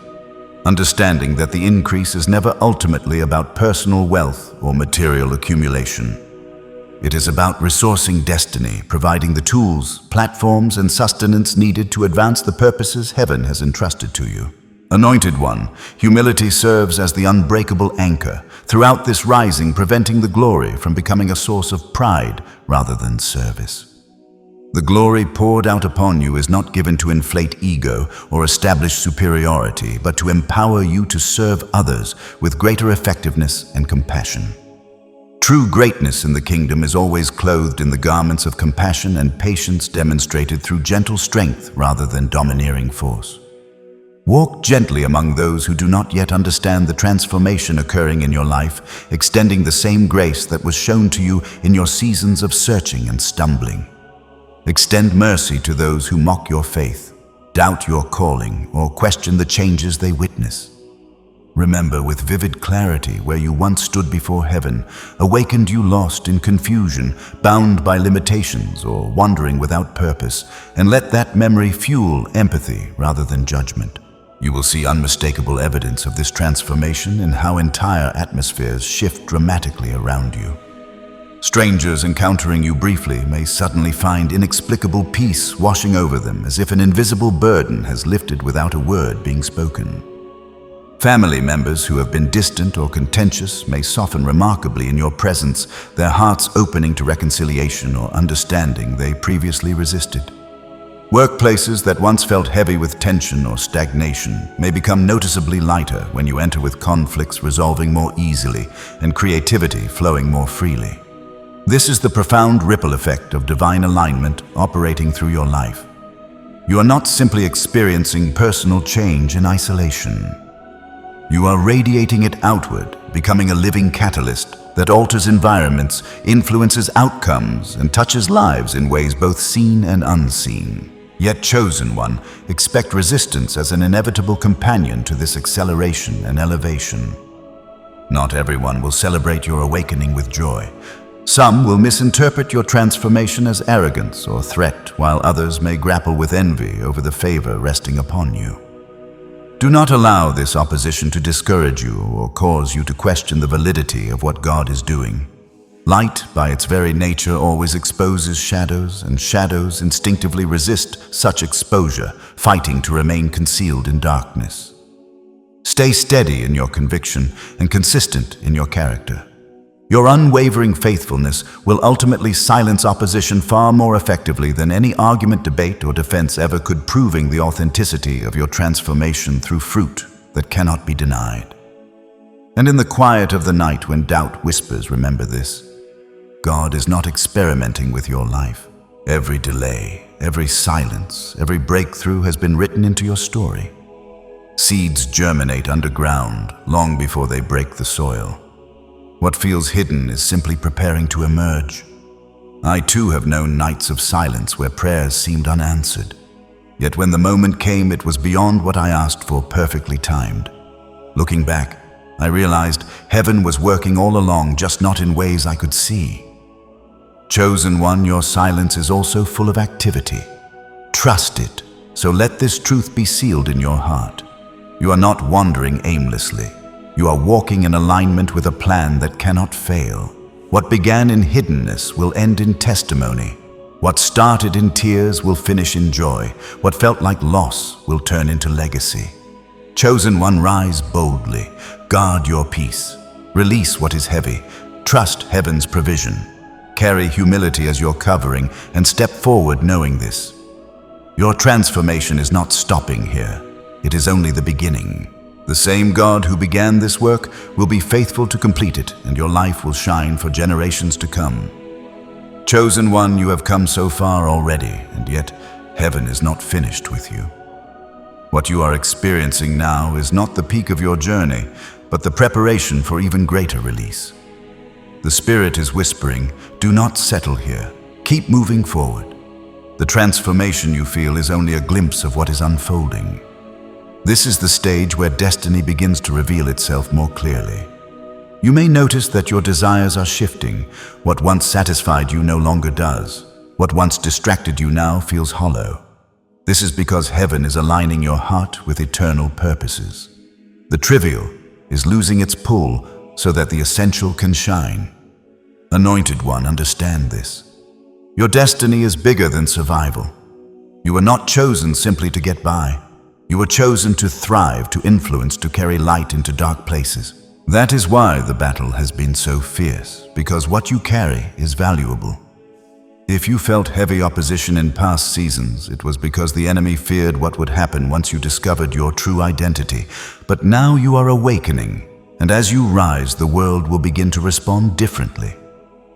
understanding that the increase is never ultimately about personal wealth or material accumulation. It is about resourcing destiny, providing the tools, platforms, and sustenance needed to advance the purposes heaven has entrusted to you. Anointed one, humility serves as the unbreakable anchor throughout this rising, preventing the glory from becoming a source of pride rather than service. The glory poured out upon you is not given to inflate ego or establish superiority, but to empower you to serve others with greater effectiveness and compassion. True greatness in the kingdom is always clothed in the garments of compassion and patience, demonstrated through gentle strength rather than domineering force. Walk gently among those who do not yet understand the transformation occurring in your life, extending the same grace that was shown to you in your seasons of searching and stumbling. Extend mercy to those who mock your faith, doubt your calling, or question the changes they witness. Remember with vivid clarity where you once stood before heaven, awakened you lost in confusion, bound by limitations, or wandering without purpose, and let that memory fuel empathy rather than judgment. You will see unmistakable evidence of this transformation in how entire atmospheres shift dramatically around you. Strangers encountering you briefly may suddenly find inexplicable peace washing over them, as if an invisible burden has lifted without a word being spoken. Family members who have been distant or contentious may soften remarkably in your presence, their hearts opening to reconciliation or understanding they previously resisted. Workplaces that once felt heavy with tension or stagnation may become noticeably lighter when you enter with conflicts resolving more easily and creativity flowing more freely. This is the profound ripple effect of divine alignment operating through your life. You are not simply experiencing personal change in isolation. You are radiating it outward, becoming a living catalyst that alters environments, influences outcomes, and touches lives in ways both seen and unseen. Yet, chosen one, expect resistance as an inevitable companion to this acceleration and elevation. Not everyone will celebrate your awakening with joy. Some will misinterpret your transformation as arrogance or threat, while others may grapple with envy over the favor resting upon you. Do not allow this opposition to discourage you or cause you to question the validity of what God is doing. Light, by its very nature, always exposes shadows, and shadows instinctively resist such exposure, fighting to remain concealed in darkness. Stay steady in your conviction and consistent in your character. Your unwavering faithfulness will ultimately silence opposition far more effectively than any argument, debate, or defense ever could, proving the authenticity of your transformation through fruit that cannot be denied. And in the quiet of the night when doubt whispers, remember this: God is not experimenting with your life. Every delay, every silence, every breakthrough has been written into your story. Seeds germinate underground long before they break the soil. What feels hidden is simply preparing to emerge. I too have known nights of silence where prayers seemed unanswered. Yet when the moment came, it was beyond what I asked for, perfectly timed. Looking back, I realized heaven was working all along, just not in ways I could see. Chosen one, your silence is also full of activity. Trust it, so let this truth be sealed in your heart. You are not wandering aimlessly. You are walking in alignment with a plan that cannot fail. What began in hiddenness will end in testimony. What started in tears will finish in joy. What felt like loss will turn into legacy. Chosen one, rise boldly. Guard your peace. Release what is heavy. Trust heaven's provision. Carry humility as your covering and step forward knowing this. Your transformation is not stopping here. It is only the beginning. The same God who began this work will be faithful to complete it, and your life will shine for generations to come. Chosen one, you have come so far already, and yet heaven is not finished with you. What you are experiencing now is not the peak of your journey, but the preparation for even greater release. The Spirit is whispering, do not settle here. Keep moving forward. The transformation you feel is only a glimpse of what is unfolding. This is the stage where destiny begins to reveal itself more clearly. You may notice that your desires are shifting. What once satisfied you no longer does. What once distracted you now feels hollow. This is because heaven is aligning your heart with eternal purposes. The trivial is losing its pull so that the essential can shine. Anointed one, understand this. Your destiny is bigger than survival. You were not chosen simply to get by. You were chosen to thrive, to influence, to carry light into dark places. That is why the battle has been so fierce, because what you carry is valuable. If you felt heavy opposition in past seasons, it was because the enemy feared what would happen once you discovered your true identity. But now you are awakening, and as you rise, the world will begin to respond differently.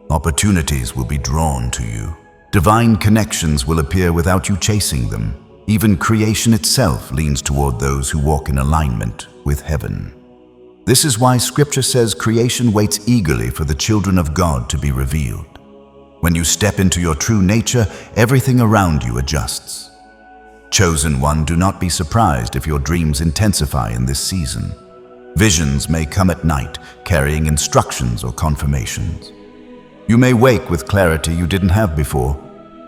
Opportunities will be drawn to you. Divine connections will appear without you chasing them. Even creation itself leans toward those who walk in alignment with heaven. This is why Scripture says creation waits eagerly for the children of God to be revealed. When you step into your true nature, everything around you adjusts. Chosen one, do not be surprised if your dreams intensify in this season. Visions may come at night, carrying instructions or confirmations. You may wake with clarity you didn't have before.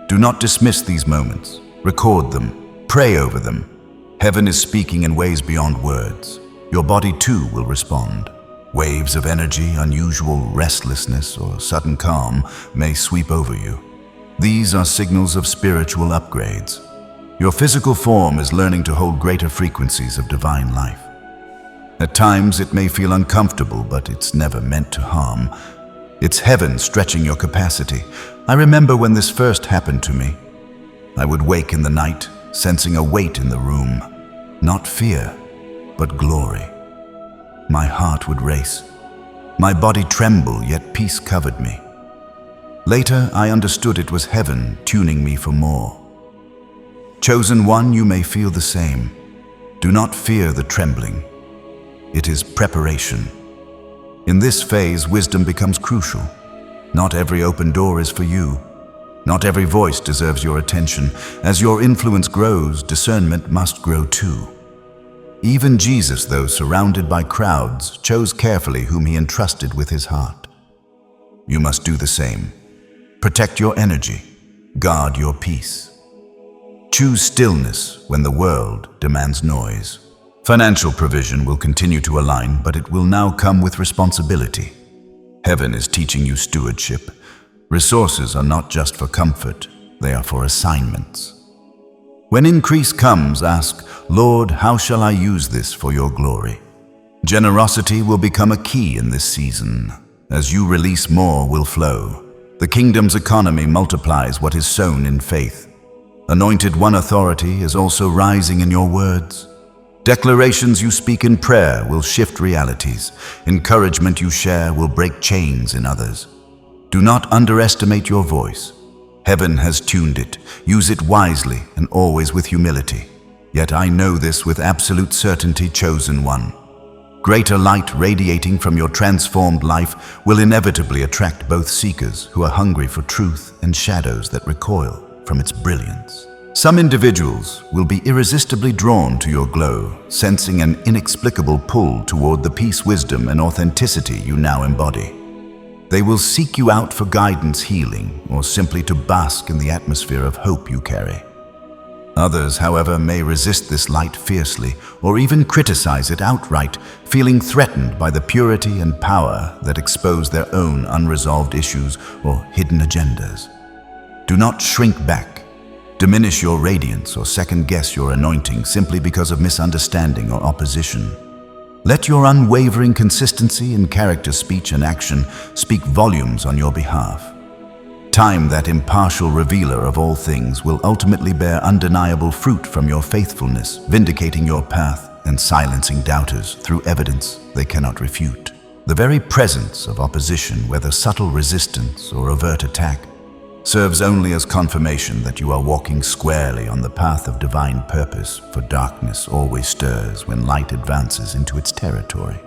Do not dismiss these moments. Record them. Pray over them. Heaven is speaking in ways beyond words. Your body too will respond. Waves of energy, unusual restlessness, or sudden calm may sweep over you. These are signals of spiritual upgrades. Your physical form is learning to hold greater frequencies of divine life. At times it may feel uncomfortable, but it's never meant to harm. It's heaven stretching your capacity. I remember when this first happened to me. I would wake in the night, sensing a weight in the room. Not fear, but glory. My heart would race. My body tremble, yet peace covered me. Later, I understood it was heaven tuning me for more. Chosen one, you may feel the same. Do not fear the trembling. It is preparation. In this phase, wisdom becomes crucial. Not every open door is for you. Not every voice deserves your attention. As your influence grows, discernment must grow too. Even Jesus, though surrounded by crowds, chose carefully whom he entrusted with his heart. You must do the same. Protect your energy. Guard your peace. Choose stillness when the world demands noise. Financial provision will continue to align, but it will now come with responsibility. Heaven is teaching you stewardship. Resources are not just for comfort, they are for assignments. When increase comes, ask, Lord, how shall I use this for your glory? Generosity will become a key in this season. As you release, more will flow. The kingdom's economy multiplies what is sown in faith. Anointed One authority is also rising in your words. Declarations you speak in prayer will shift realities. Encouragement you share will break chains in others. Do not underestimate your voice. Heaven has tuned it. Use it wisely and always with humility. Yet I know this with absolute certainty, chosen one. Greater light radiating from your transformed life will inevitably attract both seekers who are hungry for truth and shadows that recoil from its brilliance. Some individuals will be irresistibly drawn to your glow, sensing an inexplicable pull toward the peace, wisdom, and authenticity you now embody. They will seek you out for guidance, healing, or simply to bask in the atmosphere of hope you carry. Others, however, may resist this light fiercely or even criticize it outright, feeling threatened by the purity and power that expose their own unresolved issues or hidden agendas. Do not shrink back, diminish your radiance, or second-guess your anointing simply because of misunderstanding or opposition. Let your unwavering consistency in character, speech, and action speak volumes on your behalf. Time, that impartial revealer of all things, will ultimately bear undeniable fruit from your faithfulness, vindicating your path and silencing doubters through evidence they cannot refute. The very presence of opposition, whether subtle resistance or overt attack, serves only as confirmation that you are walking squarely on the path of divine purpose, for darkness always stirs when light advances into its territory.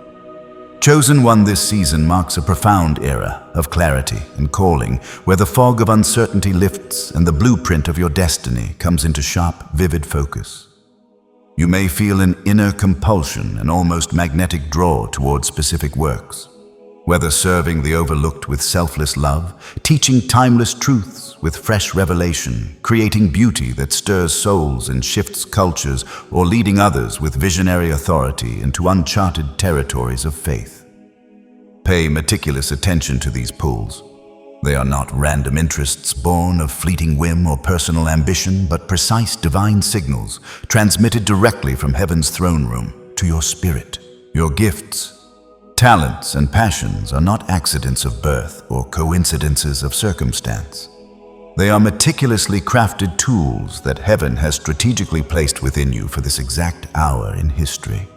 Chosen one, this season marks a profound era of clarity and calling, where the fog of uncertainty lifts and the blueprint of your destiny comes into sharp, vivid focus. You may feel an inner compulsion, an almost magnetic draw toward specific works. Whether serving the overlooked with selfless love, teaching timeless truths with fresh revelation, creating beauty that stirs souls and shifts cultures, or leading others with visionary authority into uncharted territories of faith. Pay meticulous attention to these pulls. They are not random interests born of fleeting whim or personal ambition, but precise divine signals transmitted directly from heaven's throne room to your spirit. Your gifts, talents, and passions are not accidents of birth or coincidences of circumstance. They are meticulously crafted tools that heaven has strategically placed within you for this exact hour in history.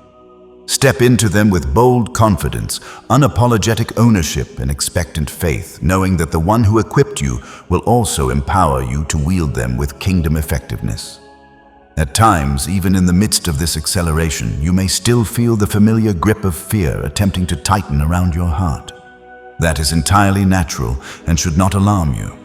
Step into them with bold confidence, unapologetic ownership, and expectant faith, knowing that the one who equipped you will also empower you to wield them with kingdom effectiveness. At times, even in the midst of this acceleration, you may still feel the familiar grip of fear attempting to tighten around your heart. That is entirely natural and should not alarm you.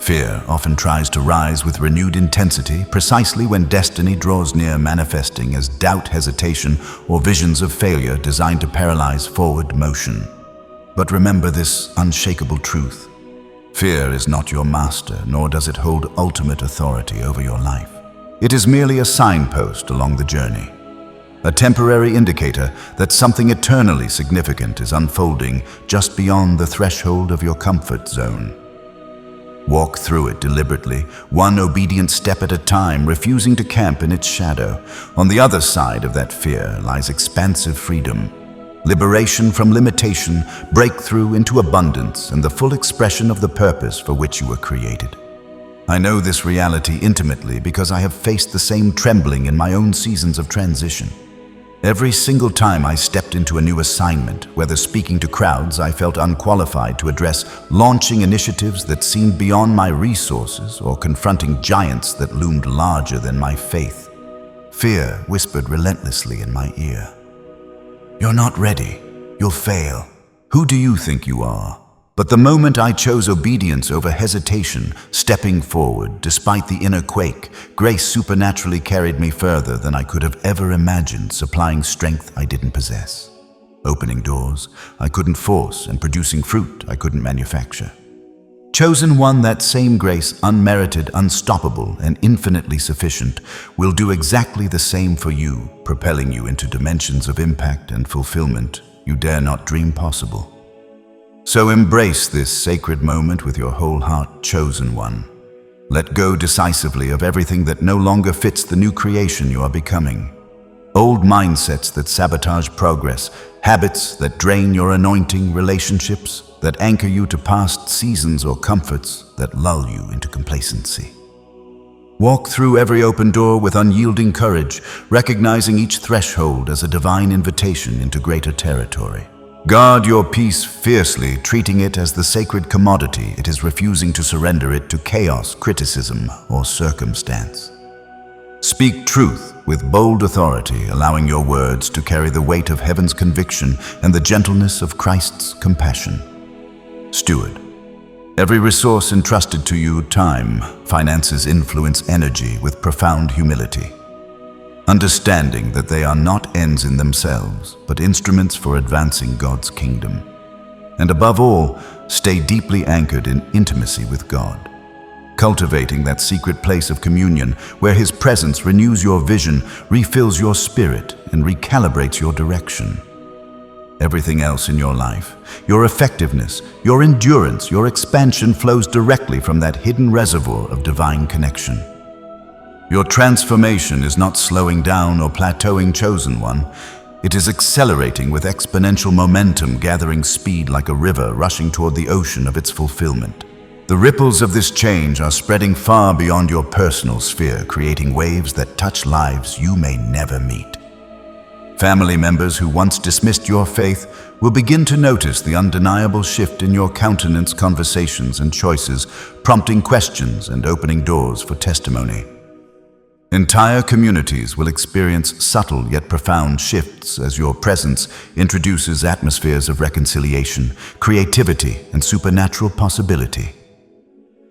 Fear often tries to rise with renewed intensity precisely when destiny draws near, manifesting as doubt, hesitation, or visions of failure designed to paralyze forward motion. But remember this unshakable truth. Fear is not your master, nor does it hold ultimate authority over your life. It is merely a signpost along the journey. a temporary indicator that something eternally significant is unfolding just beyond the threshold of your comfort zone. Walk through it deliberately, one obedient step at a time, refusing to camp in its shadow. On the other side of that fear lies expansive freedom, liberation from limitation, breakthrough into abundance, and the full expression of the purpose for which you were created. I know this reality intimately because I have faced the same trembling in my own seasons of transition. Every single time I stepped into a new assignment, whether speaking to crowds I felt unqualified to address, launching initiatives that seemed beyond my resources, or confronting giants that loomed larger than my faith, fear whispered relentlessly in my ear. "You're not ready. You'll fail. Who do you think you are?" But the moment I chose obedience over hesitation, stepping forward, despite the inner quake, grace supernaturally carried me further than I could have ever imagined, supplying strength I didn't possess, opening doors I couldn't force, and producing fruit I couldn't manufacture. Chosen one, that same grace, unmerited, unstoppable, and infinitely sufficient, will do exactly the same for you, propelling you into dimensions of impact and fulfillment you dare not dream possible. So embrace this sacred moment with your whole heart, chosen one. Let go decisively of everything that no longer fits the new creation you are becoming. Old mindsets that sabotage progress, habits that drain your anointing, relationships that anchor you to past seasons, or comforts that lull you into complacency. Walk through every open door with unyielding courage, recognizing each threshold as a divine invitation into greater territory. Guard your peace fiercely, treating it as the sacred commodity it is, refusing to surrender it to chaos, criticism, or circumstance. Speak truth with bold authority, allowing your words to carry the weight of heaven's conviction and the gentleness of Christ's compassion. Steward every resource entrusted to you, time, finances, influence, energy, with profound humility, understanding that they are not ends in themselves, but instruments for advancing God's kingdom. And above all, stay deeply anchored in intimacy with God, cultivating that secret place of communion where His presence renews your vision, refills your spirit, and recalibrates your direction. Everything else in your life, your effectiveness, your endurance, your expansion, flows directly from that hidden reservoir of divine connection. Your transformation is not slowing down or plateauing, chosen one. It is accelerating with exponential momentum, gathering speed like a river rushing toward the ocean of its fulfillment. The ripples of this change are spreading far beyond your personal sphere, creating waves that touch lives you may never meet. Family members who once dismissed your faith will begin to notice the undeniable shift in your countenance, conversations, and choices, prompting questions and opening doors for testimony. Entire communities will experience subtle yet profound shifts as your presence introduces atmospheres of reconciliation, creativity, and supernatural possibility.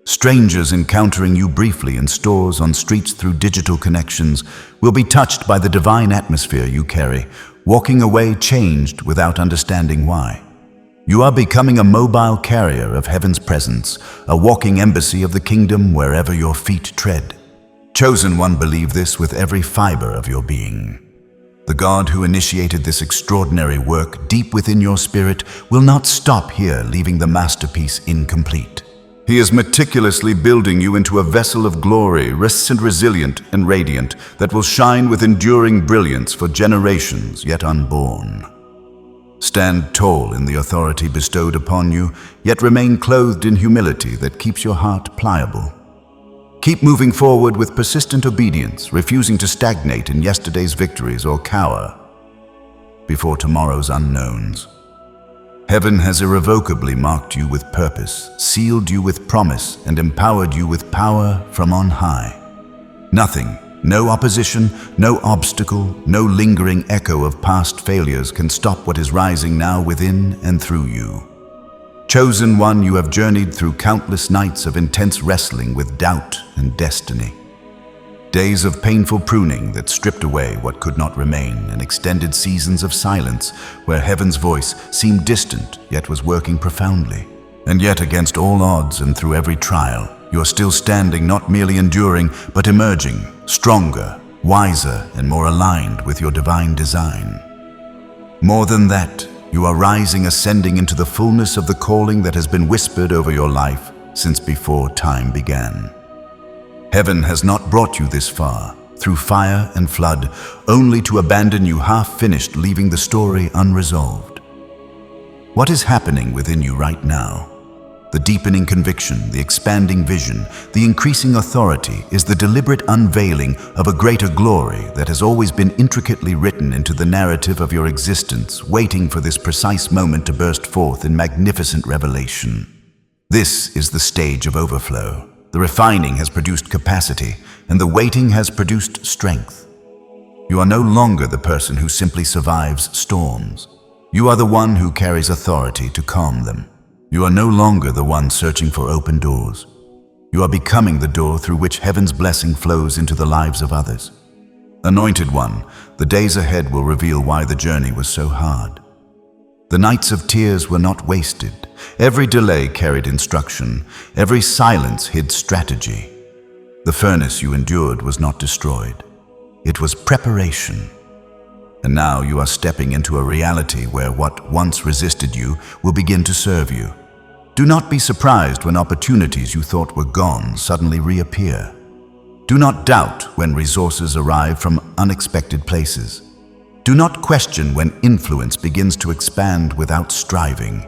Strangers encountering you briefly in stores, on streets, through digital connections will be touched by the divine atmosphere you carry, walking away changed without understanding why. You are becoming a mobile carrier of heaven's presence, a walking embassy of the kingdom wherever your feet tread. Chosen one, believe this with every fiber of your being. The God who initiated this extraordinary work deep within your spirit will not stop here, leaving the masterpiece incomplete. He is meticulously building you into a vessel of glory, resistant, resilient, and radiant, that will shine with enduring brilliance for generations yet unborn. Stand tall in the authority bestowed upon you, yet remain clothed in humility that keeps your heart pliable. Keep moving forward with persistent obedience, refusing to stagnate in yesterday's victories or cower before tomorrow's unknowns. Heaven has irrevocably marked you with purpose, sealed you with promise, and empowered you with power from on high. Nothing, no opposition, no obstacle, no lingering echo of past failures can stop what is rising now within and through you. Chosen one, you have journeyed through countless nights of intense wrestling with doubt and destiny. Days of painful pruning that stripped away what could not remain, and extended seasons of silence where heaven's voice seemed distant yet was working profoundly. And yet, against all odds and through every trial, you are still standing, not merely enduring, but emerging, stronger, wiser and more aligned with your divine design. More than that, you are rising, ascending into the fullness of the calling that has been whispered over your life since before time began. Heaven has not brought you this far, through fire and flood, only to abandon you half-finished, leaving the story unresolved. What is happening within you right now? The deepening conviction, the expanding vision, the increasing authority is the deliberate unveiling of a greater glory that has always been intricately written into the narrative of your existence, waiting for this precise moment to burst forth in magnificent revelation. This is the stage of overflow. The refining has produced capacity, and the waiting has produced strength. You are no longer the person who simply survives storms. You are the one who carries authority to calm them. You are no longer the one searching for open doors. You are becoming the door through which heaven's blessing flows into the lives of others. Anointed one, the days ahead will reveal why the journey was so hard. The nights of tears were not wasted. Every delay carried instruction. Every silence hid strategy. The furnace you endured was not destroyed. It was preparation. And now you are stepping into a reality where what once resisted you will begin to serve you. Do not be surprised when opportunities you thought were gone suddenly reappear. Do not doubt when resources arrive from unexpected places. Do not question when influence begins to expand without striving.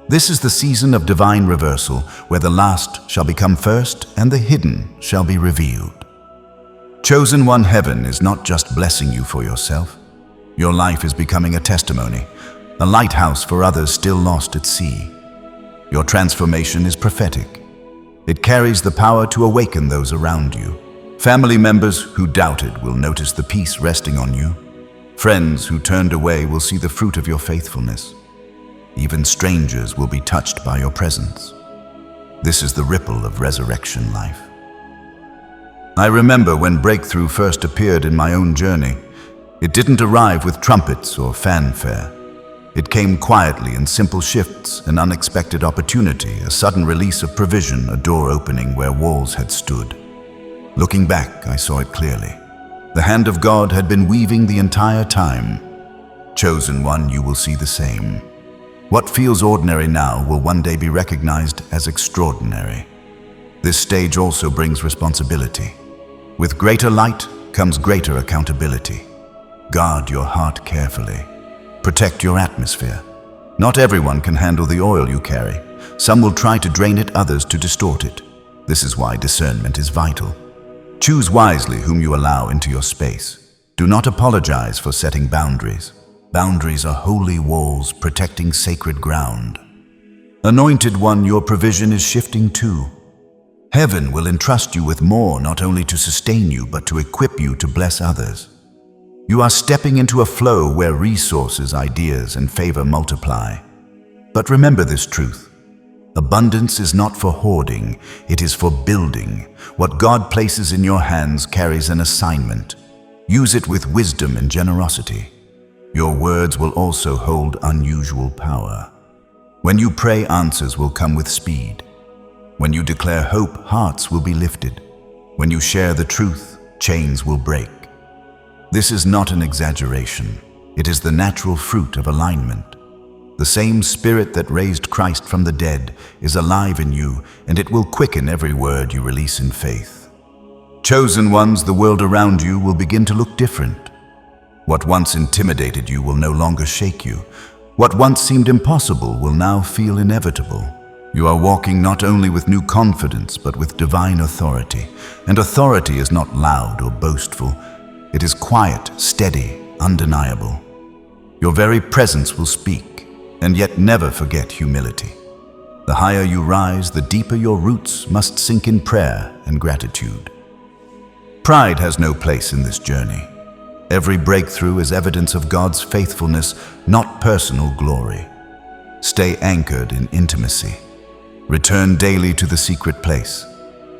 This is the season of divine reversal, where the last shall become first and the hidden shall be revealed. Chosen one, heaven is not just blessing you for yourself. Your life is becoming a testimony, a lighthouse for others still lost at sea. Your transformation is prophetic. It carries the power to awaken those around you. Family members who doubted will notice the peace resting on you. Friends who turned away will see the fruit of your faithfulness. Even strangers will be touched by your presence. This is the ripple of resurrection life. I remember when breakthrough first appeared in my own journey. It didn't arrive with trumpets or fanfare. It came quietly in simple shifts, an unexpected opportunity, a sudden release of provision, a door opening where walls had stood. Looking back, I saw it clearly. The hand of God had been weaving the entire time. Chosen one, you will see the same. What feels ordinary now will one day be recognized as extraordinary. This stage also brings responsibility. With greater light comes greater accountability. Guard your heart carefully. Protect your atmosphere. Not everyone can handle the oil you carry. Some will try to drain it, others to distort it. This is why discernment is vital. Choose wisely whom you allow into your space. Do not apologize for setting boundaries. Boundaries are holy walls protecting sacred ground. Anointed one, your provision is shifting too. Heaven will entrust you with more, not only to sustain you, but to equip you to bless others. You are stepping into a flow where resources, ideas, and favor multiply. But remember this truth. Abundance is not for hoarding, it is for building. What God places in your hands carries an assignment. Use it with wisdom and generosity. Your words will also hold unusual power. When you pray, answers will come with speed. When you declare hope, hearts will be lifted. When you share the truth, chains will break. This is not an exaggeration. It is the natural fruit of alignment. The same Spirit that raised Christ from the dead is alive in you, and it will quicken every word you release in faith. Chosen ones, the world around you will begin to look different. What once intimidated you will no longer shake you. What once seemed impossible will now feel inevitable. You are walking not only with new confidence, but with divine authority. And authority is not loud or boastful. It is quiet, steady, undeniable. Your very presence will speak, and yet never forget humility. The higher you rise, the deeper your roots must sink in prayer and gratitude. Pride has no place in this journey. Every breakthrough is evidence of God's faithfulness, not personal glory. Stay anchored in intimacy. Return daily to the secret place.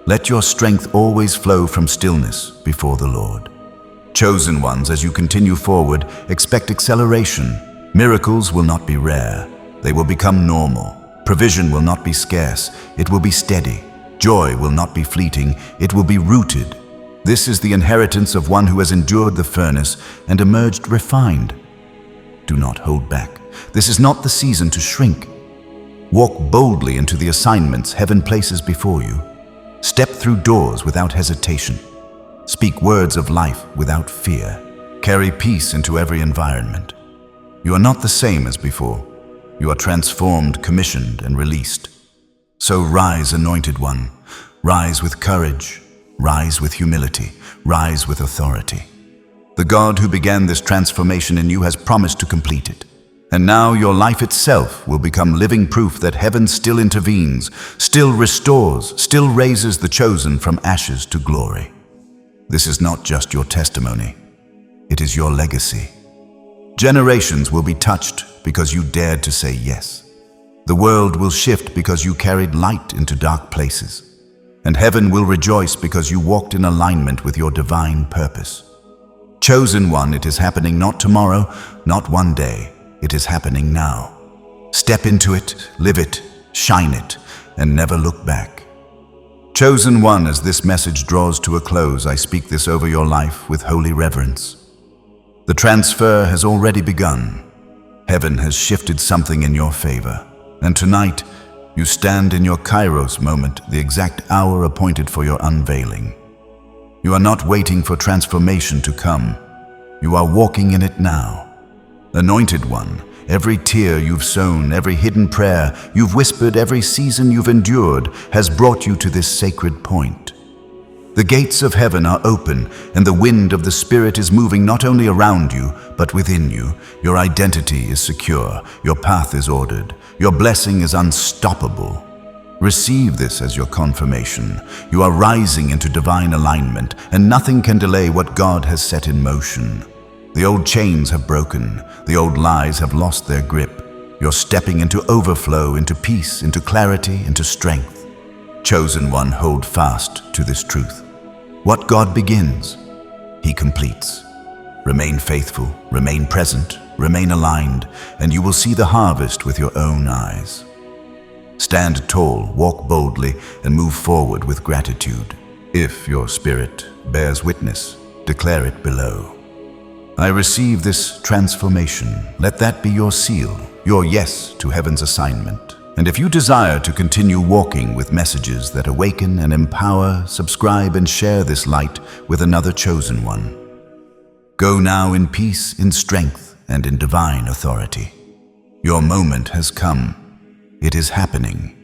Let your strength always flow from stillness before the Lord. Chosen ones, as you continue forward, expect acceleration. Miracles will not be rare. They will become normal. Provision will not be scarce. It will be steady. Joy will not be fleeting. It will be rooted. This is the inheritance of one who has endured the furnace and emerged refined. Do not hold back. This is not the season to shrink. Walk boldly into the assignments heaven places before you. Step through doors without hesitation. Speak words of life without fear. Carry peace into every environment. You are not the same as before. You are transformed, commissioned, and released. So rise, Anointed One. Rise with courage. Rise with humility. Rise with authority. The God who began this transformation in you has promised to complete it. And now your life itself will become living proof that heaven still intervenes, still restores, still raises the chosen from ashes to glory. This is not just your testimony. It is your legacy. Generations will be touched because you dared to say yes. The world will shift because you carried light into dark places. And heaven will rejoice because you walked in alignment with your divine purpose. Chosen One, it is happening not tomorrow, not one day. It is happening now. Step into it, live it, shine it, and never look back. Chosen One, as this message draws to a close, I speak this over your life with holy reverence. The transfer has already begun. Heaven has shifted something in your favor. And tonight, you stand in your Kairos moment, the exact hour appointed for your unveiling. You are not waiting for transformation to come. You are walking in it now. Anointed One, every tear you've sown, every hidden prayer you've whispered, every season you've endured has brought you to this sacred point. The gates of heaven are open, and the wind of the Spirit is moving not only around you, but within you. Your identity is secure, your path is ordered, your blessing is unstoppable. Receive this as your confirmation. You are rising into divine alignment, and nothing can delay what God has set in motion. The old chains have broken, the old lies have lost their grip. You're stepping into overflow, into peace, into clarity, into strength. Chosen One, hold fast to this truth. What God begins, He completes. Remain faithful, remain present, remain aligned, and you will see the harvest with your own eyes. Stand tall, walk boldly, and move forward with gratitude. If your spirit bears witness, declare it below. I receive this transformation. Let that be your seal, your yes to heaven's assignment. And if you desire to continue walking with messages that awaken and empower, subscribe and share this light with another chosen one. Go now in peace, in strength, and in divine authority. Your moment has come. It is happening.